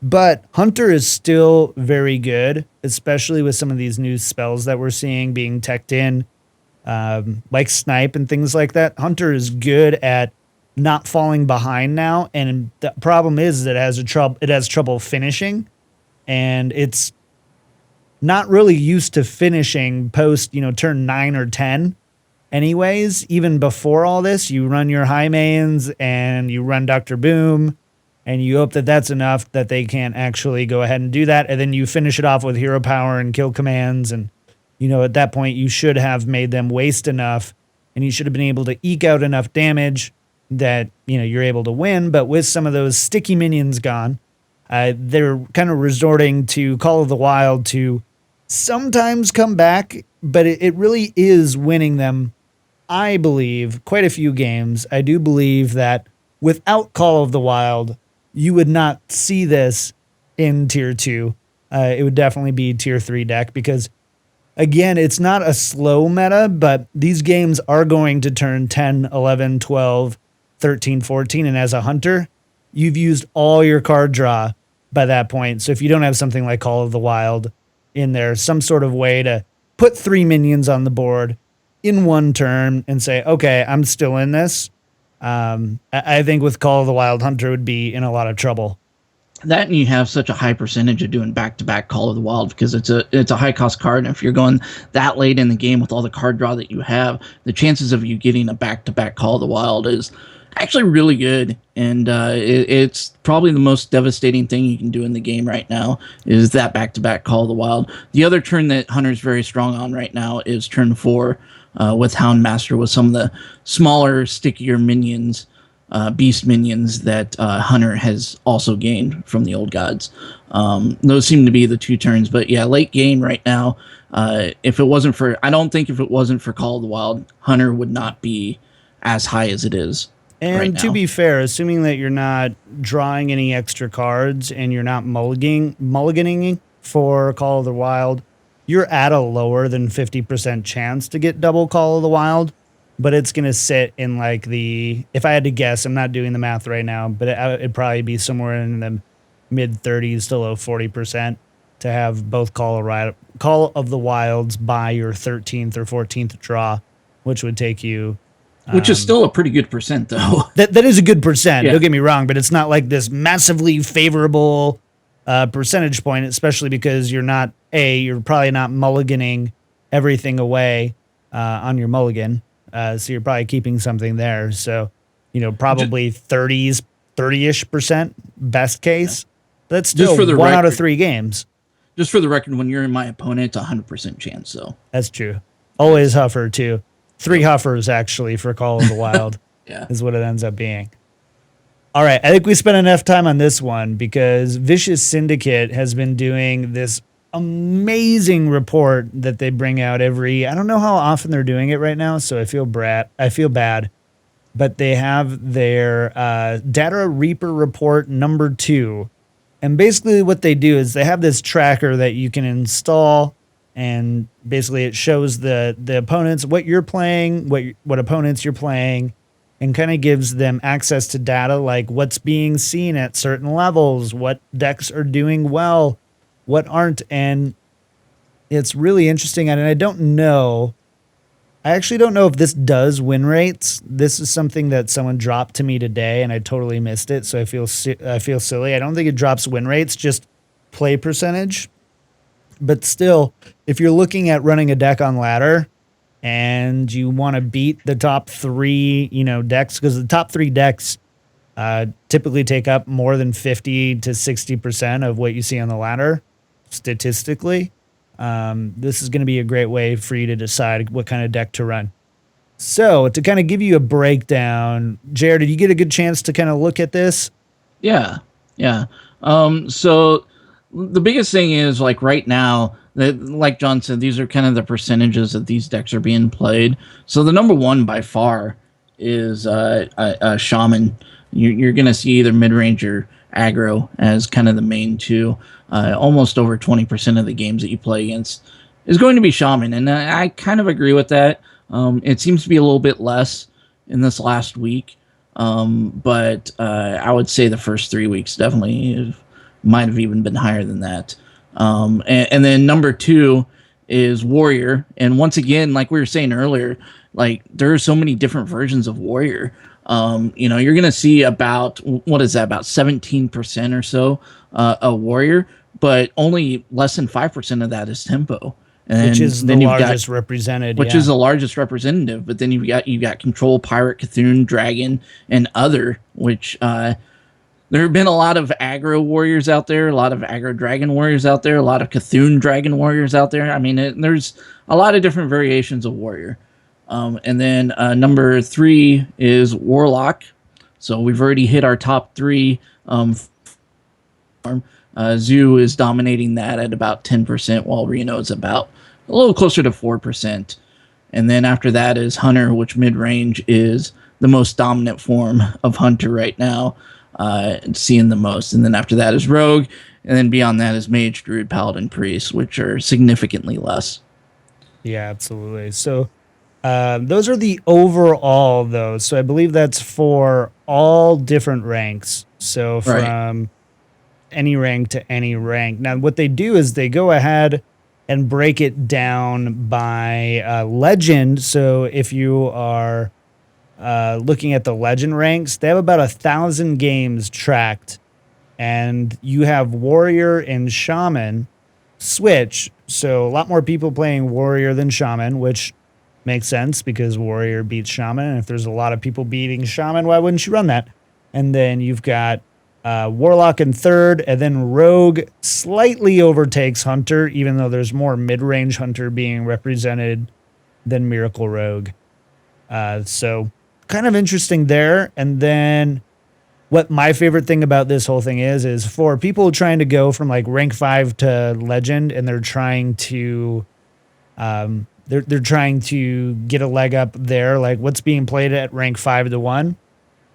But Hunter is still very good, especially with some of these new spells that we're seeing being teched in, like Snipe and things like that. Hunter is good at not falling behind now, and the problem is that it has trouble finishing, and it's not really used to finishing post turn 9 or 10. Anyways, even before all this, you run your Highmanes and you run Dr. Boom, and you hope that that's enough that they can't actually go ahead and do that. And then you finish it off with hero power and kill commands. And, at that point, you should have made them waste enough, and you should have been able to eke out enough damage that, you're able to win. But with some of those sticky minions gone, they're kind of resorting to Call of the Wild to sometimes come back, but it really is winning them, I believe, quite a few games. I do believe that without Call of the Wild, you would not see this in Tier 2. It would definitely be Tier 3 deck, because again, it's not a slow meta, but these games are going to turn 10, 11, 12, 13, 14. And as a hunter, you've used all your card draw by that point. So if you don't have something like Call of the Wild in there, some sort of way to put 3 minions on the board in one turn and say, okay, I'm still in this. I think with Call of the Wild, Hunter would be in a lot of trouble. That, and you have such a high percentage of doing back-to-back Call of the Wild because it's a high-cost card, and if you're going that late in the game with all the card draw that you have, the chances of you getting a back-to-back Call of the Wild is actually really good, and it's probably the most devastating thing you can do in the game right now is that back-to-back Call of the Wild. The other turn that Hunter's very strong on right now is turn 4 with Houndmaster with some of the smaller, stickier minions, beast minions that Hunter has also gained from the old gods. Those seem to be the 2 turns, but yeah, late game right now, if it wasn't for Call of the Wild, Hunter would not be as high as it is. And right to now. be fair, assuming that you're not drawing any extra cards and you're not mulliganing for Call of the Wild, you're at a lower than 50% chance to get double Call of the Wild, but it's going to sit in like if I had to guess, I'm not doing the math right now, but it'd probably be somewhere in the mid 30s to low 40% to have both Call of the Wilds by your 13th or 14th draw, which would take you... Which is still a pretty good percent, though. That is a good percent. Yeah. Don't get me wrong, but it's not like this massively favorable percentage point, especially because you're probably not mulliganing everything away on your mulligan. So you're probably keeping something there. So, probably 30-ish% best case. That's still for the 1 out of record. 3 games. Just for the record, when you're in my opponent, it's 100% chance, so. That's true. Always Huffer, too. 3 Huffers, actually, for Call of the Wild Yeah. is what it ends up being. All right, I think we spent enough time on this one because Vicious Syndicate has been doing this amazing report that they bring out I don't know how often they're doing it right now, so I feel bad. But they have their Data Reaper report number 2. And basically what they do is they have this tracker that you can install, and basically it shows the opponents, what you're playing, what opponents you're playing, and kind of gives them access to data like what's being seen at certain levels, what decks are doing well, what aren't. And it's really interesting. And I actually don't know if this does win rates. This is something that someone dropped to me today and I totally missed it. So I feel silly. I don't think it drops win rates, just play percentage. But still, if you're looking at running a deck on ladder and you want to beat the top 3, decks, because the top 3 decks typically take up more than 50 to 60% of what you see on the ladder, statistically, this is going to be a great way for you to decide what kind of deck to run. So to kind of give you a breakdown, Jared, did you get a good chance to kind of look at this? Yeah. So the biggest thing is, like, right now, like John said, these are kind of the percentages that these decks are being played. So the number 1 by far is a Shaman. You're going to see either mid-range or aggro as kind of the main 2. Almost over 20% of the games that you play against is going to be Shaman, and I kind of agree with that. It seems to be a little bit less in this last week, but I would say the first 3 weeks definitely might have even been higher than that. And then number 2 is Warrior. And once again, like we were saying earlier, like there are so many different versions of Warrior. You're going to see about 17% or so a Warrior, but only less than 5% of that is Tempo. And which is the largest represented. Which is the largest representative. But then you've got Control, Pirate, Cthulhu, Dragon, and Other, which... there have been a lot of aggro warriors out there, a lot of aggro dragon warriors out there, a lot of Cthulhu dragon warriors out there. I mean, there's a lot of different variations of warrior. And then number 3 is Warlock. So we've already hit our top 3. Zoo is dominating that at about 10%, while Reno is about a little closer to 4%. And then after that is Hunter, which mid-range is the most dominant form of Hunter right now. Seeing the most, and then after that is Rogue, and then beyond that is Mage, Druid, Paladin, Priest, which are significantly less. Yeah, absolutely. So those are the overall, though. So I believe that's for all different ranks. So Right. from any rank to any rank. Now, what they do is they go ahead and break it down by legend. So if you are looking at the legend ranks, they have about 1,000 games tracked, and you have warrior and shaman switch. So a lot more people playing warrior than shaman, which makes sense because warrior beats shaman. And if there's a lot of people beating shaman, why wouldn't you run that? And then you've got warlock in third, and then rogue slightly overtakes hunter, even though there's more mid-range hunter being represented than miracle rogue. So kind of interesting there. And then what my favorite thing about this whole thing is for people trying to go from like rank 5 to legend, and they're trying to they're trying to get a leg up there, like what's being played at rank 5 to 1,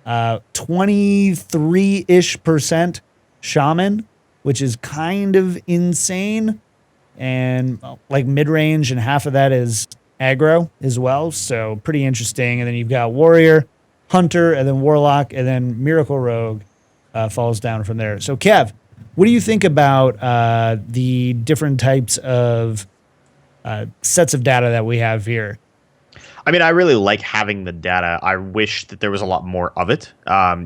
23-ish% shaman, which is kind of insane, and like mid-range, and half of that is aggro as well, so pretty interesting. And then you've got warrior, hunter, and then warlock, and then miracle rogue falls down from there. So Kev, what do you think about the different types of sets of data that we have here? I mean, I really like having the data. I wish that there was a lot more of it.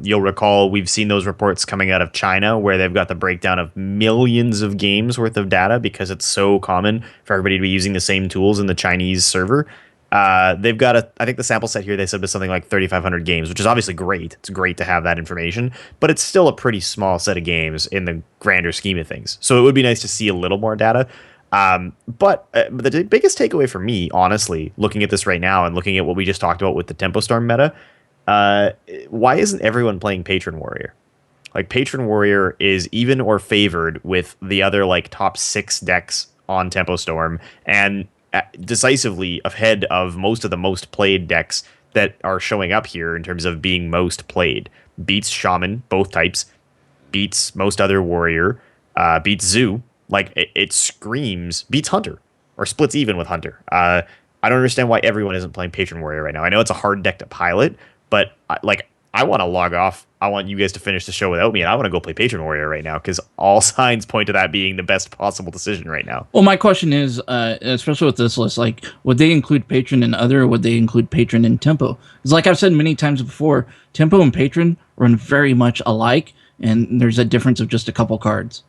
You'll recall we've seen those reports coming out of China where they've got the breakdown of millions of games worth of data because it's so common for everybody to be using the same tools in the Chinese server. They've got I think the sample set here they said was something like 3,500 games, which is obviously great. It's great to have that information, but it's still a pretty small set of games in the grander scheme of things. So it would be nice to see a little more data. But the biggest takeaway for me, honestly, looking at this right now and looking at what we just talked about with the Tempo Storm meta, why isn't everyone playing Patron Warrior? Like, Patron Warrior is even or favored with the other like top 6 decks on Tempo Storm, and decisively ahead of most of the most played decks that are showing up here in terms of being most played. Beats Shaman, both types, beats most other Warrior, beats Zoo. Like, it screams, beats Hunter, or splits even with Hunter. I don't understand why everyone isn't playing Patron Warrior right now. I know it's a hard deck to pilot, but I want to log off. I want you guys to finish the show without me, and I want to go play Patron Warrior right now because all signs point to that being the best possible decision right now. Well, my question is, especially with this list, like, would they include Patron in other, or would they include Patron in Tempo? Because like I've said many times before, Tempo and Patron run very much alike, and there's a difference of just a couple cards.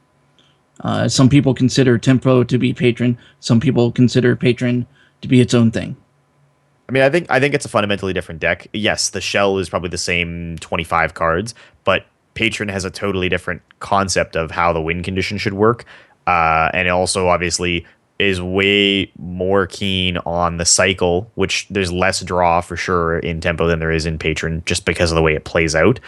Some people consider Tempo to be Patron. Some people consider Patron to be its own thing. I mean, I think it's a fundamentally different deck. Yes, the shell is probably the same 25 cards, but Patron has a totally different concept of how the win condition should work. And it also obviously is way more keen on the cycle, which there's less draw for sure in Tempo than there is in Patron, just because of the way it plays out.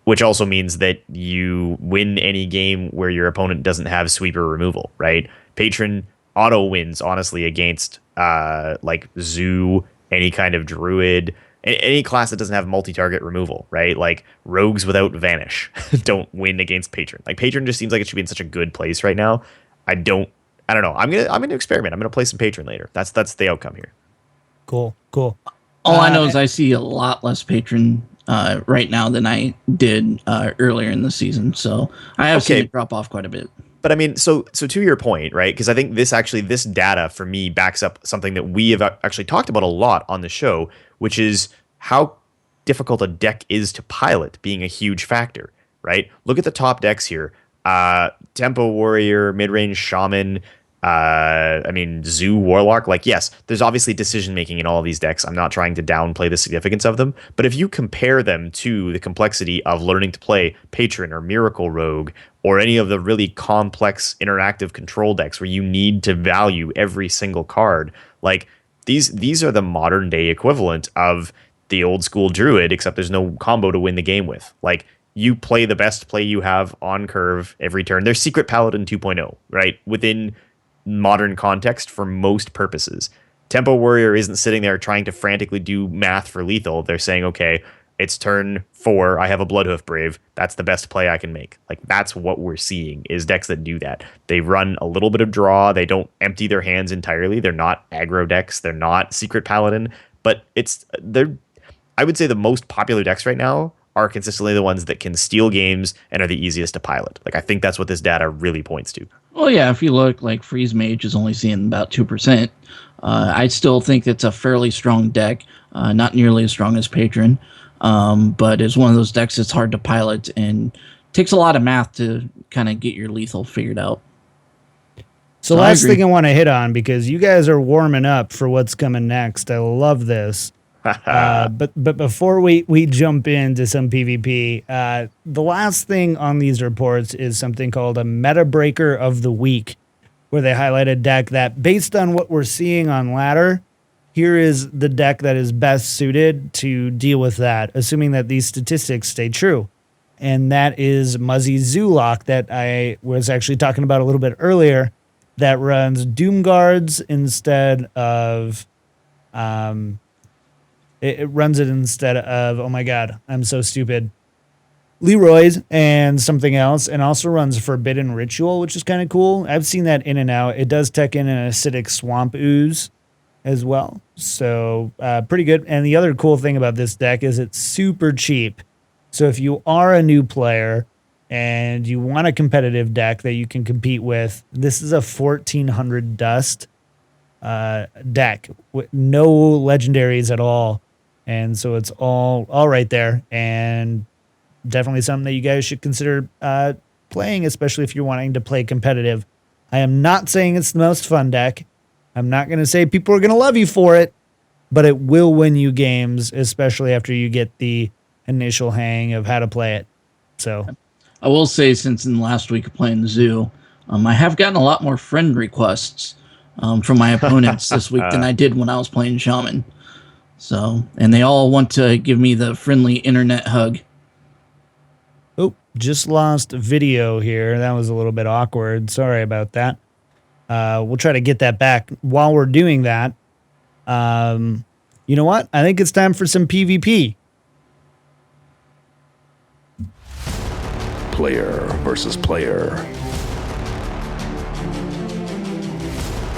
Which also means that you win any game where your opponent doesn't have sweeper removal, right? Patron auto wins, honestly, against like Zoo, any kind of druid, any class that doesn't have multi-target removal, right? Like rogues without vanish don't win against Patron. Like, Patron just seems like it should be in such a good place right now. I don't know. I'm gonna experiment. I'm gonna play some Patron later. That's the outcome here. Cool. All I know is I see a lot less Patron right now than I did earlier in the season. So I have seen it drop off quite a bit. But I mean, so to your point, right? Because I think this data for me backs up something that we have actually talked about a lot on the show, which is how difficult a deck is to pilot being a huge factor, right? Look at the top decks here. Tempo Warrior, mid-range Shaman, Zoo Warlock. Like, yes, there's obviously decision making in all of these decks. I'm not trying to downplay the significance of them, but if you compare them to the complexity of learning to play Patron or Miracle Rogue or any of the really complex interactive control decks where you need to value every single card, like these are the modern day equivalent of the old school Druid, except there's no combo to win the game with. Like, you play the best play you have on curve every turn. There's Secret Paladin 2.0, right? Within modern context for most purposes. Tempo Warrior isn't sitting there trying to frantically do math for lethal. They're saying, okay, it's turn 4. I have a Bloodhoof Brave. That's the best play I can make. Like, that's what we're seeing is decks that do that. They run a little bit of draw. They don't empty their hands entirely. They're not aggro decks. They're not Secret Paladin. But I would say the most popular decks right now are consistently the ones that can steal games and are the easiest to pilot. Like, I think that's what this data really points to. Well, yeah, if you look, like, Freeze Mage is only seeing about 2%. I still think it's a fairly strong deck, not nearly as strong as Patron, but it's one of those decks that's hard to pilot and takes a lot of math to kind of get your lethal figured out. So last thing I want to hit on, because you guys are warming up for what's coming next. I love this. But before we jump into some PvP, the last thing on these reports is something called a meta breaker of the week, where they highlight a deck that, based on what we're seeing on ladder, here is the deck that is best suited to deal with that, assuming that these statistics stay true. And that is Muzzy Zoolock that I was actually talking about a little bit earlier, that runs Doom Guards instead of It runs it instead of, oh my god, I'm so stupid, Leroy's and something else, and also runs Forbidden Ritual, which is kind of cool. I've seen that in and out. It does tech in an acidic Swamp Ooze as well, so pretty good. And the other cool thing about this deck is it's super cheap. So if you are a new player and you want a competitive deck that you can compete with, this is a 1400 dust deck with no legendaries at all. And so it's all right there, and definitely something that you guys should consider playing, especially if you're wanting to play competitive. I am not saying it's the most fun deck. I'm not going to say people are going to love you for it, but it will win you games, especially after you get the initial hang of how to play it. So I will say, since in the last week of playing Zoo, I have gotten a lot more friend requests from my opponents this week than I did when I was playing Shaman. So, and they all want to give me the friendly internet hug. Oh, just lost video here. That was a little bit awkward. Sorry about that. We'll try to get that back. While we're doing that, you know what? I think it's time for some PvP. Player versus player.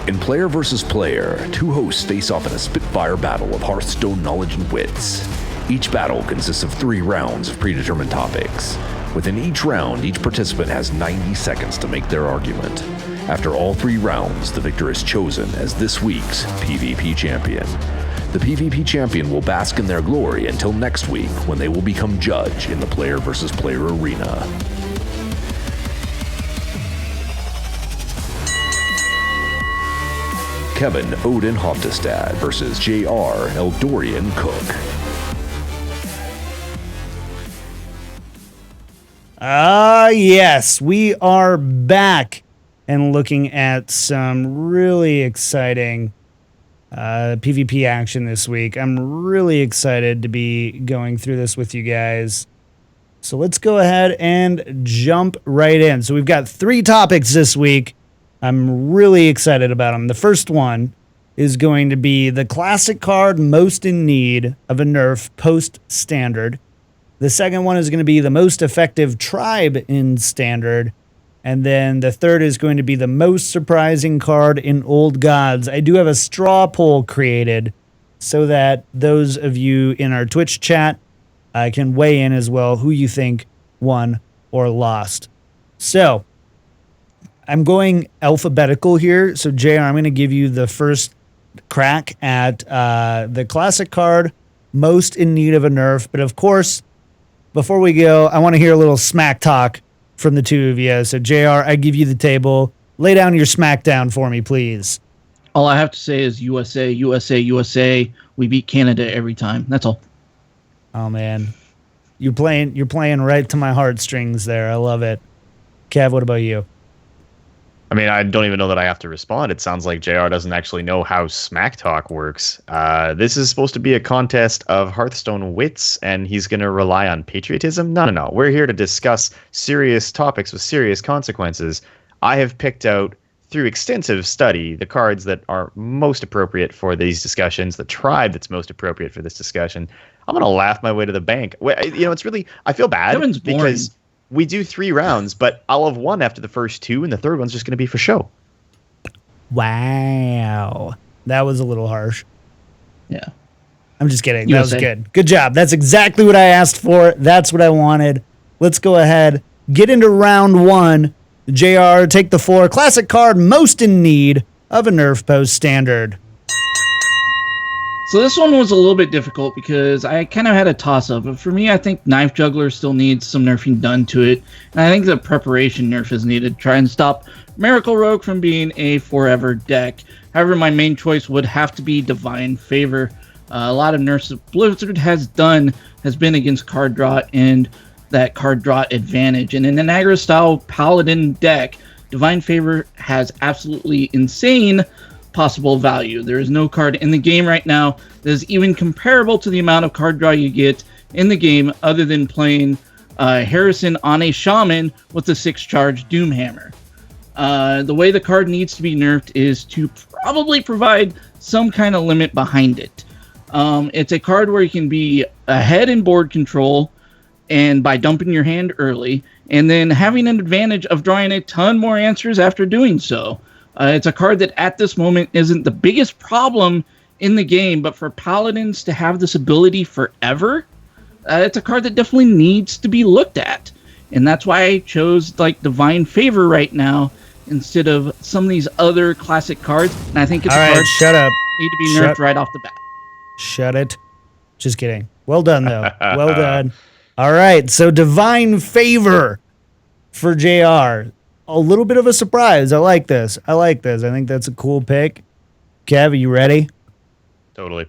In Player vs. Player, two hosts face off in a spitfire battle of Hearthstone knowledge and wits. Each battle consists of 3 rounds of predetermined topics. Within each round, each participant has 90 seconds to make their argument. After all 3 rounds, the victor is chosen as this week's PvP champion. The PvP champion will bask in their glory until next week, when they will become judge in the Player vs. Player arena. Kevin Odin Hoftestad versus J.R. Eldorian Cook. Yes, we are back and looking at some really exciting PvP action this week. I'm really excited to be going through this with you guys. So let's go ahead and jump right in. So we've got 3 topics this week. I'm really excited about them. The first one is going to be the classic card most in need of a nerf post-standard. The second one is going to be the most effective tribe in standard. And then the third is going to be the most surprising card in Old Gods. I do have a straw poll created so that those of you in our Twitch chat can weigh in as well who you think won or lost. So I'm going alphabetical here. So, JR, I'm going to give you the first crack at the classic card, most in need of a nerf. But, of course, before we go, I want to hear a little smack talk from the two of you. So, JR, I give you the table. Lay down your smackdown for me, please. All I have to say is USA, USA, USA. We beat Canada every time. That's all. Oh, man. You're playing right to my heartstrings there. I love it. Kev, what about you? I mean, I don't even know that I have to respond. It sounds like JR doesn't actually know how smack talk works. This is supposed to be a contest of Hearthstone wits, and he's going to rely on patriotism? No. We're here to discuss serious topics with serious consequences. I have picked out, through extensive study, the cards that are most appropriate for these discussions, the tribe that's most appropriate for this discussion. I'm gonna laugh my way to the bank. It's really, I feel bad because we do 3 rounds, but I'll have won after the first 2, and the third one's just gonna be for show. Wow, that was a little harsh. Yeah, I'm just kidding. That was good. Good job. That's exactly what I asked for. That's what I wanted. Let's go ahead, get into round 1. JR, take the floor. Classic card most in need of a nerf post standard. So this one was a little bit difficult because I kind of had a toss-up. But for me, I think Knife Juggler still needs some nerfing done to it. And I think the preparation nerf is needed to try and stop Miracle Rogue from being a forever deck. However, my main choice would have to be Divine Favor. A lot of nerfs that Blizzard has done has been against card draw and that card draw advantage. And in an aggro-style Paladin deck, Divine Favor has absolutely insane possible value. There is no card in the game right now that is even comparable to the amount of card draw you get in the game other than playing Harrison on a Shaman with a 6-charge Doomhammer. The way the card needs to be nerfed is to probably provide some kind of limit behind it. It's a card where you can be ahead in board control and by dumping your hand early, and then having an advantage of drawing a ton more answers after doing so. It's a card that at this moment isn't the biggest problem in the game, but for Paladins to have this ability forever, it's a card that definitely needs to be looked at. And that's why I chose Divine Favor right now instead of some of these other classic cards. And I think it's a card shut up. Need to be nerfed right off the bat. Shut it. Just kidding. Well done, though. Well done. All right, so Divine Favor for JR. A little bit of a surprise. I like this. I think that's a cool pick. Kev, are you ready? Totally.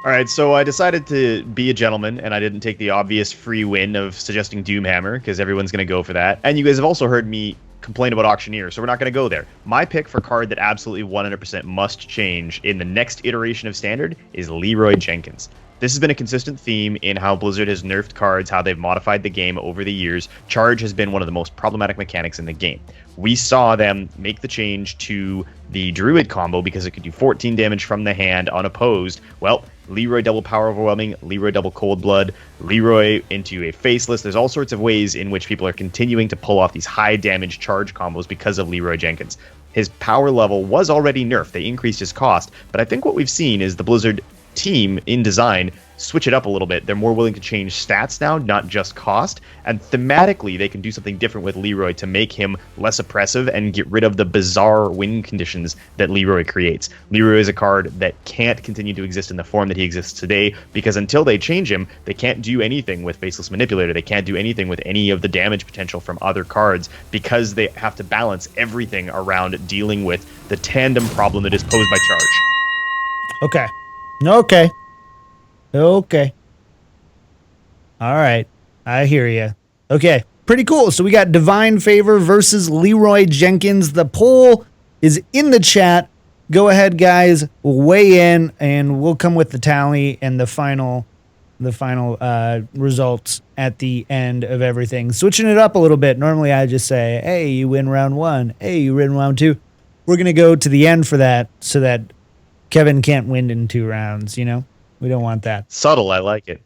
All right, so I decided to be a gentleman, and I didn't take the obvious free win of suggesting Doomhammer, because everyone's going to go for that. And you guys have also heard me complain about Auctioneer, so we're not going to go there. My pick for card that absolutely 100% must change in the next iteration of Standard is Leroy Jenkins. This has been a consistent theme in how Blizzard has nerfed cards, how they've modified the game over the years. Charge has been one of the most problematic mechanics in the game. We saw them make the change to the Druid combo because it could do 14 damage from the hand unopposed. Well, Leroy double Power Overwhelming, Leroy double Cold Blood, Leroy into a Faceless. There's all sorts of ways in which people are continuing to pull off these high damage charge combos because of Leroy Jenkins. His power level was already nerfed. They increased his cost, but I think what we've seen is the Blizzard team in design switch it up a little bit. They're more willing to change stats now, not just cost, and thematically they can do something different with Leroy to make him less oppressive and get rid of the bizarre win conditions that Leroy creates. Leroy is a card that can't continue to exist in the form that he exists today, because until they change him, they can't do anything with Faceless Manipulator. They can't do anything with any of the damage potential from other cards, because they have to balance everything around dealing with the tandem problem that is posed by Charge. Okay. All right. I hear you. Okay. Pretty cool. So we got Divine Favor versus Leroy Jenkins. The poll is in the chat. Go ahead, guys. Weigh in, and we'll come with the tally and the final results at the end of everything. Switching it up a little bit. Normally I just say, hey, you win round 1. Hey, you win round 2. We're going to go to the end for that so that Kevin can't win in 2 rounds, you know? We don't want that. Subtle, I like it.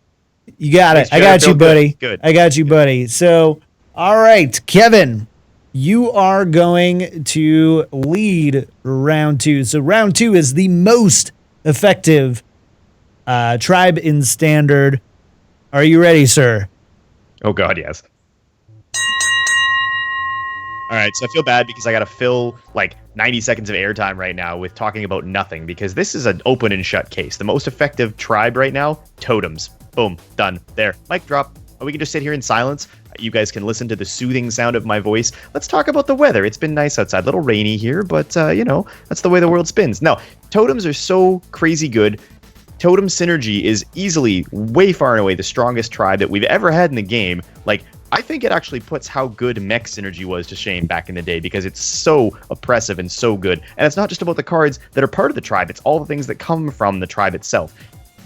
You got it. I got you, buddy. Good. I got you, buddy. So, all right, Kevin, you are going to lead round 2. So round 2 is the most effective tribe in Standard. Are you ready, sir? Oh, God, yes. All right, so I feel bad because I got to fill 90 seconds of airtime right now with talking about nothing, because this is an open and shut case. The most effective tribe right now, totems. Boom, done. There. Mic drop. We can just sit here in silence. You guys can listen to the soothing sound of my voice. Let's talk about the weather. It's been nice outside. A little rainy here, but, that's the way the world spins. Now, totems are so crazy good. Totem Synergy is easily, way far and away, the strongest tribe that we've ever had in the game. I think it actually puts how good Mech Synergy was to shame back in the day, because it's so oppressive and so good. And it's not just about the cards that are part of the tribe, it's all the things that come from the tribe itself.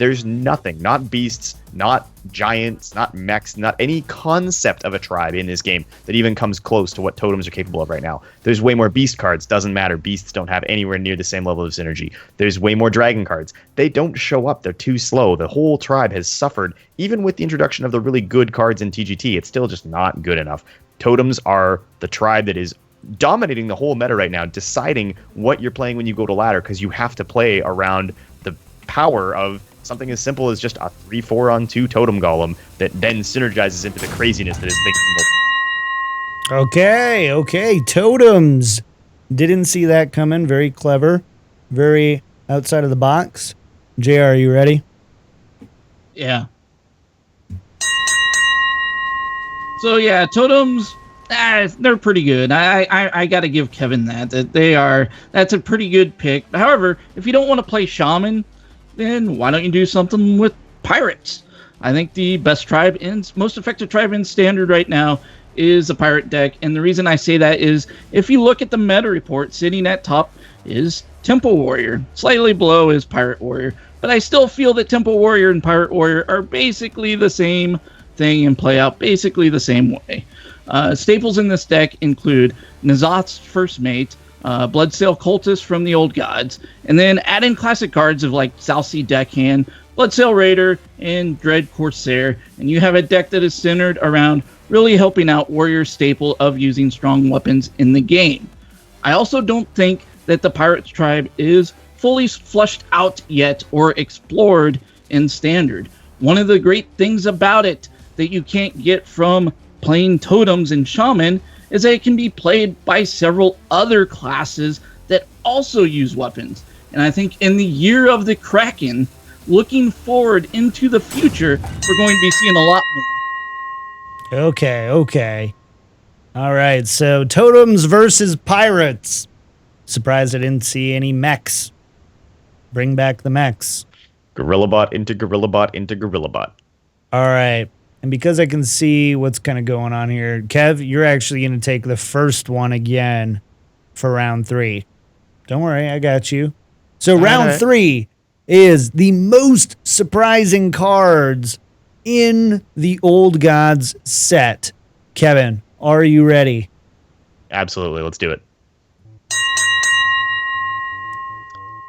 There's nothing, not beasts, not giants, not mechs, not any concept of a tribe in this game that even comes close to what totems are capable of right now. There's way more beast cards, doesn't matter. Beasts don't have anywhere near the same level of synergy. There's way more dragon cards. They don't show up, they're too slow. The whole tribe has suffered. Even with the introduction of the really good cards in TGT, it's still just not good enough. Totems are the tribe that is dominating the whole meta right now, deciding what you're playing when you go to ladder, because you have to play around the power of something as simple as just a 3-4 on 2 totem golem that then synergizes into the craziness that is thinking. Okay, totems. Didn't see that coming. Very clever. Very outside of the box. JR, are you ready? Yeah. So yeah, totems, they're pretty good. I got to give Kevin that's a pretty good pick. However, if you don't want to play Shaman, then why don't you do something with Pirates? I think the best tribe and most effective tribe in Standard right now is a Pirate deck. And the reason I say that is if you look at the meta report, sitting at top is Temple Warrior. Slightly below is Pirate Warrior. But I still feel that Temple Warrior and Pirate Warrior are basically the same thing and play out basically the same way. Staples in this deck include N'Zoth's First Mate, Bloodsail Cultist from the Old Gods, and then add in classic cards of like Southsea Deckhand, Bloodsail Raider, and Dread Corsair, and you have a deck that is centered around really helping out Warrior's staple of using strong weapons in the game. I also don't think that the Pirates tribe is fully fleshed out yet or explored in Standard. One of the great things about it that you can't get from playing totems and shaman is that it can be played by several other classes that also use weapons. And I think in the year of the Kraken, looking forward into the future, we're going to be seeing a lot more. Okay. All right, so totems versus pirates. Surprised I didn't see any mechs. Bring back the mechs. Gorillabot into Gorillabot into Gorillabot. All right. And because I can see what's kind of going on here, Kev, you're actually going to take the first one again for round 3. Don't worry, I got you. So round 3 is the most surprising cards in the Old Gods set. Kevin, are you ready? Absolutely, let's do it.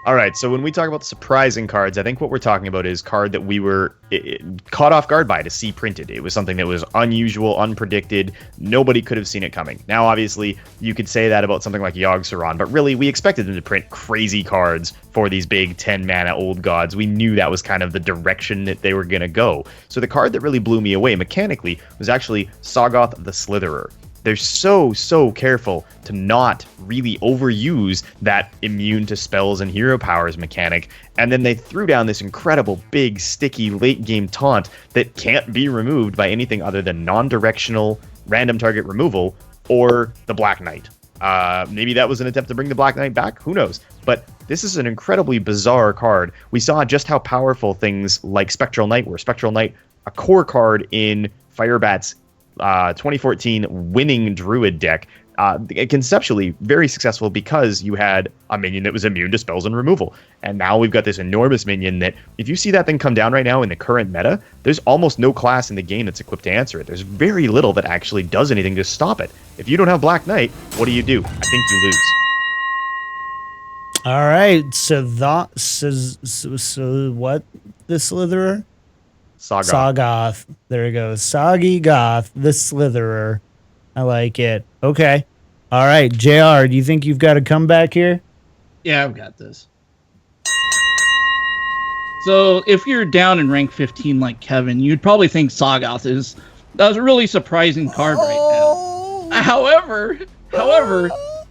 All right, so when we talk about surprising cards, I think what we're talking about is card that we were caught off guard by to see printed. It was something that was unusual, unpredicted. Nobody could have seen it coming. Now, obviously, you could say that about something like Yogg-Saron, but really, we expected them to print crazy cards for these big 10-mana Old Gods. We knew that was kind of the direction that they were going to go. So the card that really blew me away mechanically was actually Sagoth the Slitherer. They're so careful to not really overuse that immune to spells and hero powers mechanic, and then they threw down this incredible big sticky late game taunt that can't be removed by anything other than non-directional random target removal or the Black Knight. Maybe that was an attempt to bring the Black Knight back, who knows, but this is an incredibly bizarre card. We saw just how powerful things like Spectral Knight were. Spectral Knight, a core card in Firebat's 2014 winning Druid deck, conceptually very successful because you had a minion that was immune to spells and removal. And now we've got this enormous minion that, if you see that thing come down right now in the current meta, there's almost no class in the game that's equipped to answer it. There's very little that actually does anything to stop it. If you don't have Black Knight, what do? I think you lose. All right, so what? The Slitherer? Sagoth. There we go. Soggy Goth, the Slitherer. I like it. Okay. All right, JR, do you think you've got a comeback here? Yeah, I've got this. So if you're down in rank 15 like Kevin, you'd probably think Sagoth is a really surprising card right now. However,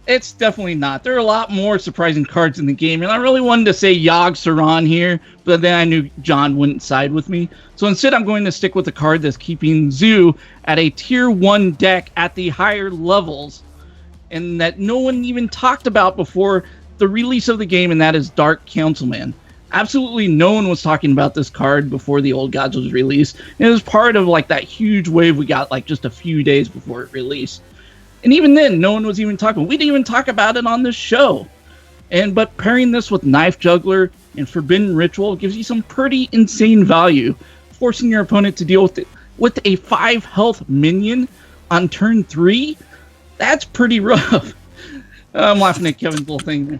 it's definitely not. There are a lot more surprising cards in the game, and I really wanted to say Yogg-Saron here, but then I knew John wouldn't side with me. So instead, I'm going to stick with the card that's keeping Zoo at a tier 1 deck at the higher levels, and that no one even talked about before the release of the game, and that is Dark Councilman. Absolutely no one was talking about this card before the Old Gods was released. It was part of like that huge wave we got like just a few days before it released. And even then, no one was even talking. We didn't even talk about it on this show. But pairing this with Knife Juggler and Forbidden Ritual gives you some pretty insane value, forcing your opponent to deal with a 5 health minion on turn 3. That's pretty rough. I'm laughing at Kevin's little thing there.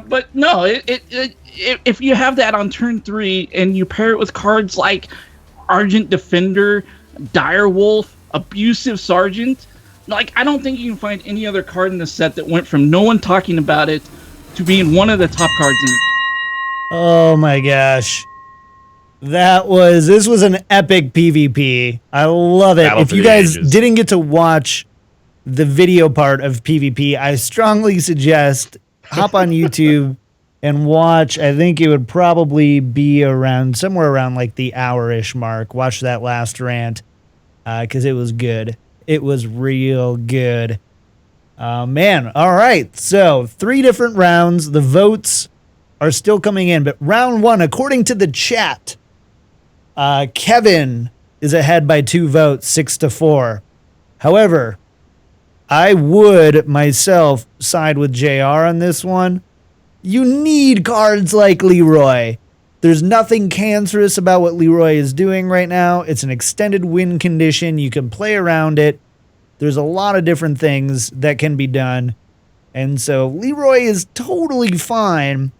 But no, if you have that on turn 3 and you pair it with cards like Argent Defender, Direwolf, Abusive Sergeant, like, I don't think you can find any other card in the set that went from no one talking about it to being one of the top cards in the game. Oh my gosh. This was an epic PvP. I love it. If you guys didn't get to watch the video part of PvP, I strongly suggest hop on YouTube and watch. I think it would probably be somewhere around like the hour-ish mark. Watch that last rant because it was good. It was real good. Man, all right. So 3 different rounds. The votes are still coming in, but round 1, according to the chat, Kevin is ahead by 2 votes, 6-4. However, I would myself side with JR on this one. You need cards like Leroy. There's nothing cancerous about what Leroy is doing right now. It's an extended win condition. You can play around it. There's a lot of different things that can be done. And so Leroy is totally fine.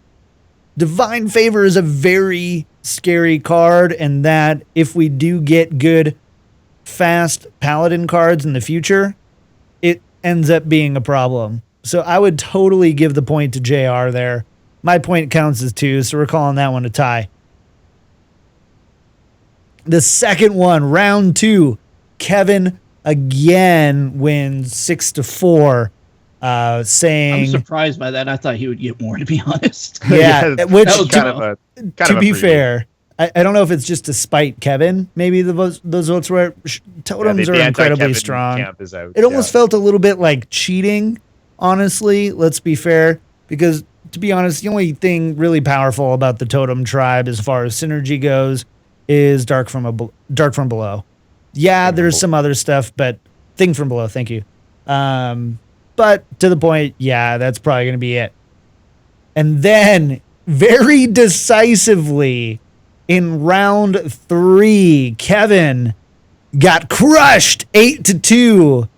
Divine Favor is a very scary card, and that if we do get good, fast Paladin cards in the future, it ends up being a problem. So I would totally give the point to JR there. My point counts as 2, so we're calling that one a tie. The second one, round 2, Kevin again wins 6-4. Saying, I'm surprised by that. I thought he would get more, to be honest. Yeah, which to be fair, I don't know if it's just to spite Kevin. Maybe those votes were totems are incredibly strong. It almost felt a little bit like cheating, honestly. Let's be fair, because to be honest, the only thing really powerful about the totem tribe, as far as synergy goes, is Dark from Below. Yeah, there's some other stuff, but Thing from Below. Thank you. But to the point, yeah, that's probably going to be it. And then, very decisively, in round 3, Kevin got crushed 8-2.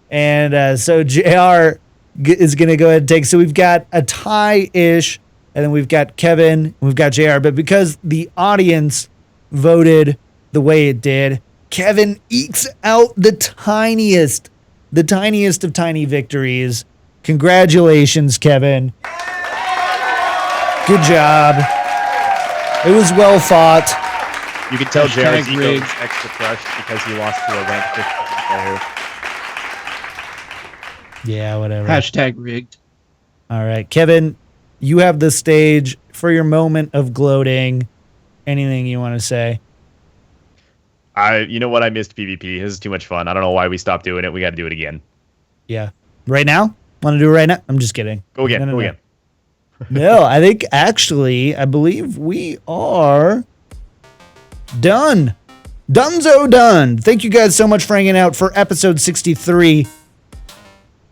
And so JR is going to go ahead and take. So we've got a tie-ish, and then we've got Kevin, and we've got JR. But because the audience voted the way it did, Kevin ekes out the tiniest of tiny victories. Congratulations, Kevin. Good job. It was well fought. You can tell JR's ego is extra crushed because he lost to a ranked 15 player. Yeah, whatever. Hashtag rigged. All right, Kevin, you have the stage for your moment of gloating. Anything you want to say? You know what? I missed PvP. This is too much fun. I don't know why we stopped doing it. We got to do it again. Yeah. Right now? Want to do it right now? I'm just kidding. Go again. Go again. No, I think I believe we are done. Dunzo done. Thank you guys so much for hanging out for episode 63.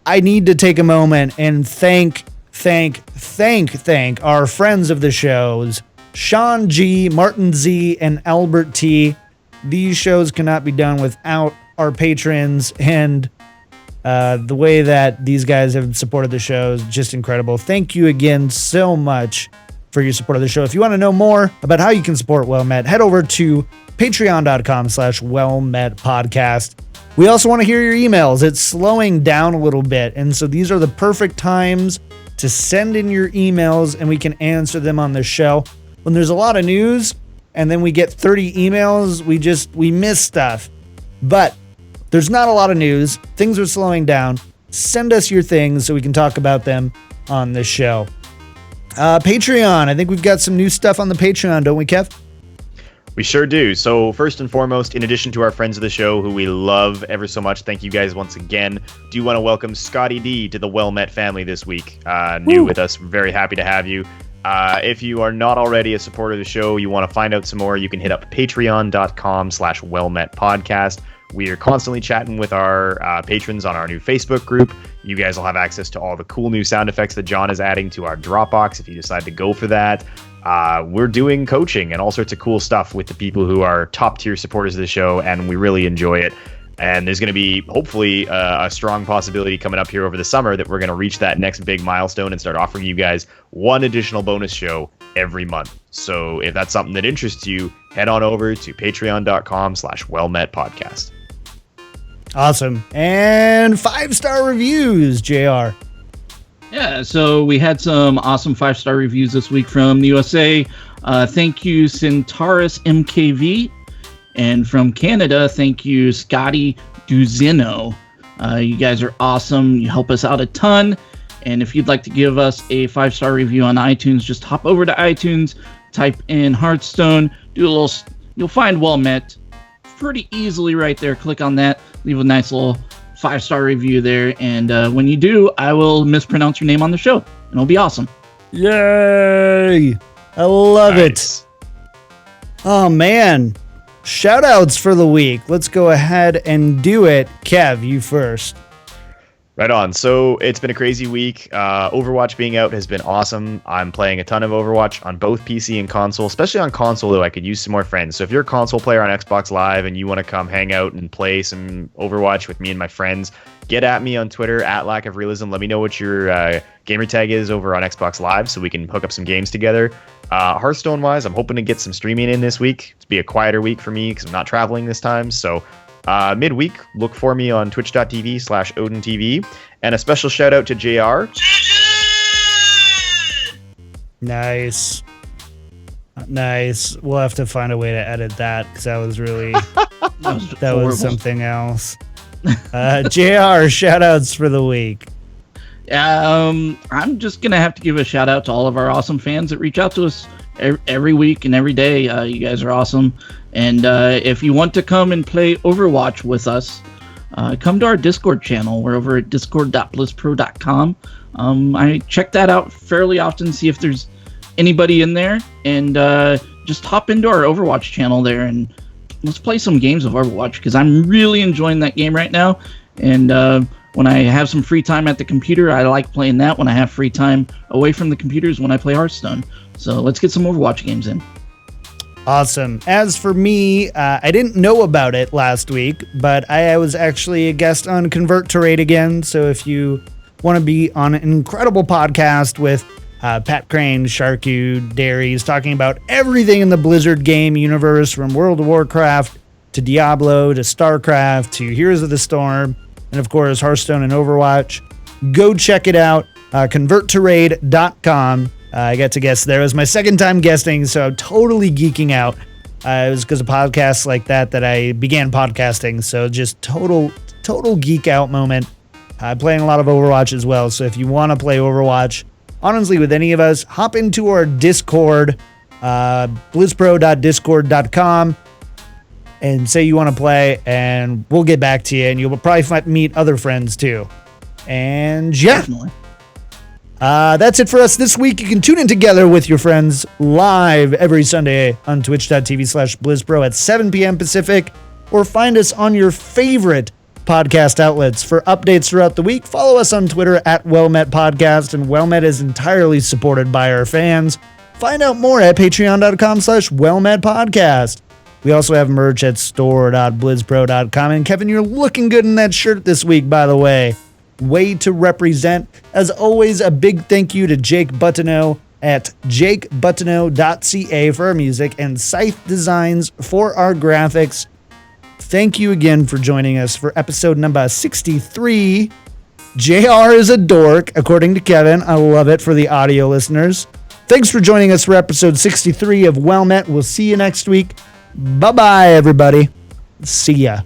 I need to take a moment and thank our friends of the shows, Sean G, Martin Z, and Albert T. These shows cannot be done without our patrons, and the way that these guys have supported the show is just incredible. Thank you again so much for your support of the show. If you want to know more about how you can support Well Met, head over to patreon.com/wellmetpodcast. We also want to hear your emails. It's slowing down a little bit, and so these are the perfect times to send in your emails, and we can answer them on the show. When there's a lot of news, and then we get 30 emails, we miss stuff. But there's not a lot of news. Things are slowing down. Send us your things so we can talk about them on this show. Patreon. I think we've got some new stuff on the Patreon, don't we, Kev? We sure do. So first and foremost, in addition to our friends of the show, who we love ever so much, thank you guys once again. Do want to welcome Scotty D to the Well Met family this week. New with us. We're very happy to have you. If you are not already a supporter of the show, you want to find out some more, you can hit up patreon.com/wellmetpodcast. We are constantly chatting with our patrons on our new Facebook group. You guys will have access to all the cool new sound effects that John is adding to our Dropbox if you decide to go for that. we're doing coaching and all sorts of cool stuff with the people who are top tier supporters of the show, and we really enjoy it. And there's going to be hopefully a strong possibility coming up here over the summer that we're going to reach that next big milestone and start offering you guys one additional bonus show every month. So if that's something that interests you, head on over to patreon.com/wellmetpodcast. Awesome. And 5-star reviews, JR. Yeah, so we had some awesome 5-star reviews this week from the USA. Thank you, Centaurus MKV. And from Canada, thank you, Scotty Duzino. You guys are awesome. You help us out a ton. And if you'd like to give us a 5-star review on iTunes, just hop over to iTunes, type in Hearthstone, you'll find Well Met pretty easily right there. Click on that, leave a nice little 5-star review there. And when you do, I will mispronounce your name on the show. And it'll be awesome. Yay! I love it. Oh, man. Shout-outs for the week. Let's go ahead and do it. Kev, you first. Right on. So it's been a crazy week. Overwatch being out has been awesome. I'm playing a ton of Overwatch on both PC and console, especially on console, though I could use some more friends. So if you're a console player on Xbox Live and you want to come hang out and play some Overwatch with me and my friends, get at me on Twitter at Lack of Realism. Let me know what your gamer tag is over on Xbox Live so we can hook up some games together. Hearthstone wise, I'm hoping to get some streaming in this week. It's be a quieter week for me because I'm not traveling this time. So midweek, look for me on twitch.tv/OdinTV. And a special shout out to JR. Nice. We'll have to find a way to edit that because that was really that was something else. JR, shout outs for the week. I'm just gonna have to give a shout out to all of our awesome fans that reach out to us every week and every day. You guys are awesome. And if you want to come and play Overwatch with us, come to our Discord channel. We're over at discord.blizzpro.com. I check that out fairly often, see if there's anybody in there, and just hop into our Overwatch channel there and let's play some games of Overwatch because I'm really enjoying that game right now. And when I have some free time at the computer, I like playing that. When I have free time away from the computers, when I play Hearthstone. So let's get some Overwatch games in. Awesome. As for me, I didn't know about it last week, but I was actually a guest on Convert to Raid again. So if you want to be on an incredible podcast with Pat Crane, Sharku, Darius, talking about everything in the Blizzard game universe, from World of Warcraft to Diablo to StarCraft to Heroes of the Storm, and of course Hearthstone and Overwatch, go check it out. ConvertToRaid.com. I got to guest there. It was my second time guesting, so I'm totally geeking out. It was because of podcasts like that I began podcasting, so just total geek out moment. Playing a lot of Overwatch as well, so if you want to play Overwatch, honestly, with any of us, hop into our Discord, BlizzPro.discord.com, and say you want to play, and we'll get back to you, and you'll probably meet other friends too. And yeah. Definitely. That's it for us this week. You can tune in together with your friends live every Sunday on twitch.tv/BlizzPro at 7 p.m. Pacific, or find us on your favorite podcast outlets. For updates throughout the week, follow us on Twitter at WellMetPodcast, and WellMet is entirely supported by our fans. Find out more at patreon.com/WellMetPodcast. We also have merch at store.blizzpro.com. And Kevin, you're looking good in that shirt this week, by the way. Way to represent. As always, a big thank you to Jake Buttineau at jakebuttineau.ca for our music and Scythe Designs for our graphics. Thank you again for joining us for episode number 63. JR is a dork, according to Kevin. I love it for the audio listeners. Thanks for joining us for episode 63 of Well Met. We'll see you next week. Bye-bye, everybody. See ya.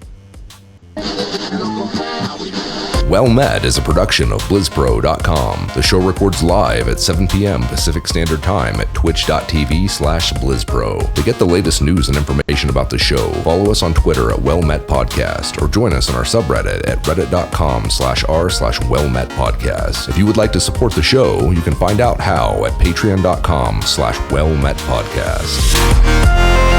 Well Met is a production of BlizzPro.com. The show records live at 7 p.m. Pacific Standard Time at twitch.tv/BlizzPro. To get the latest news and information about the show, follow us on Twitter at WellMetPodcast or join us on our subreddit at reddit.com/r/WellMetPodcast. If you would like to support the show, you can find out how at patreon.com/WellMetPodcast.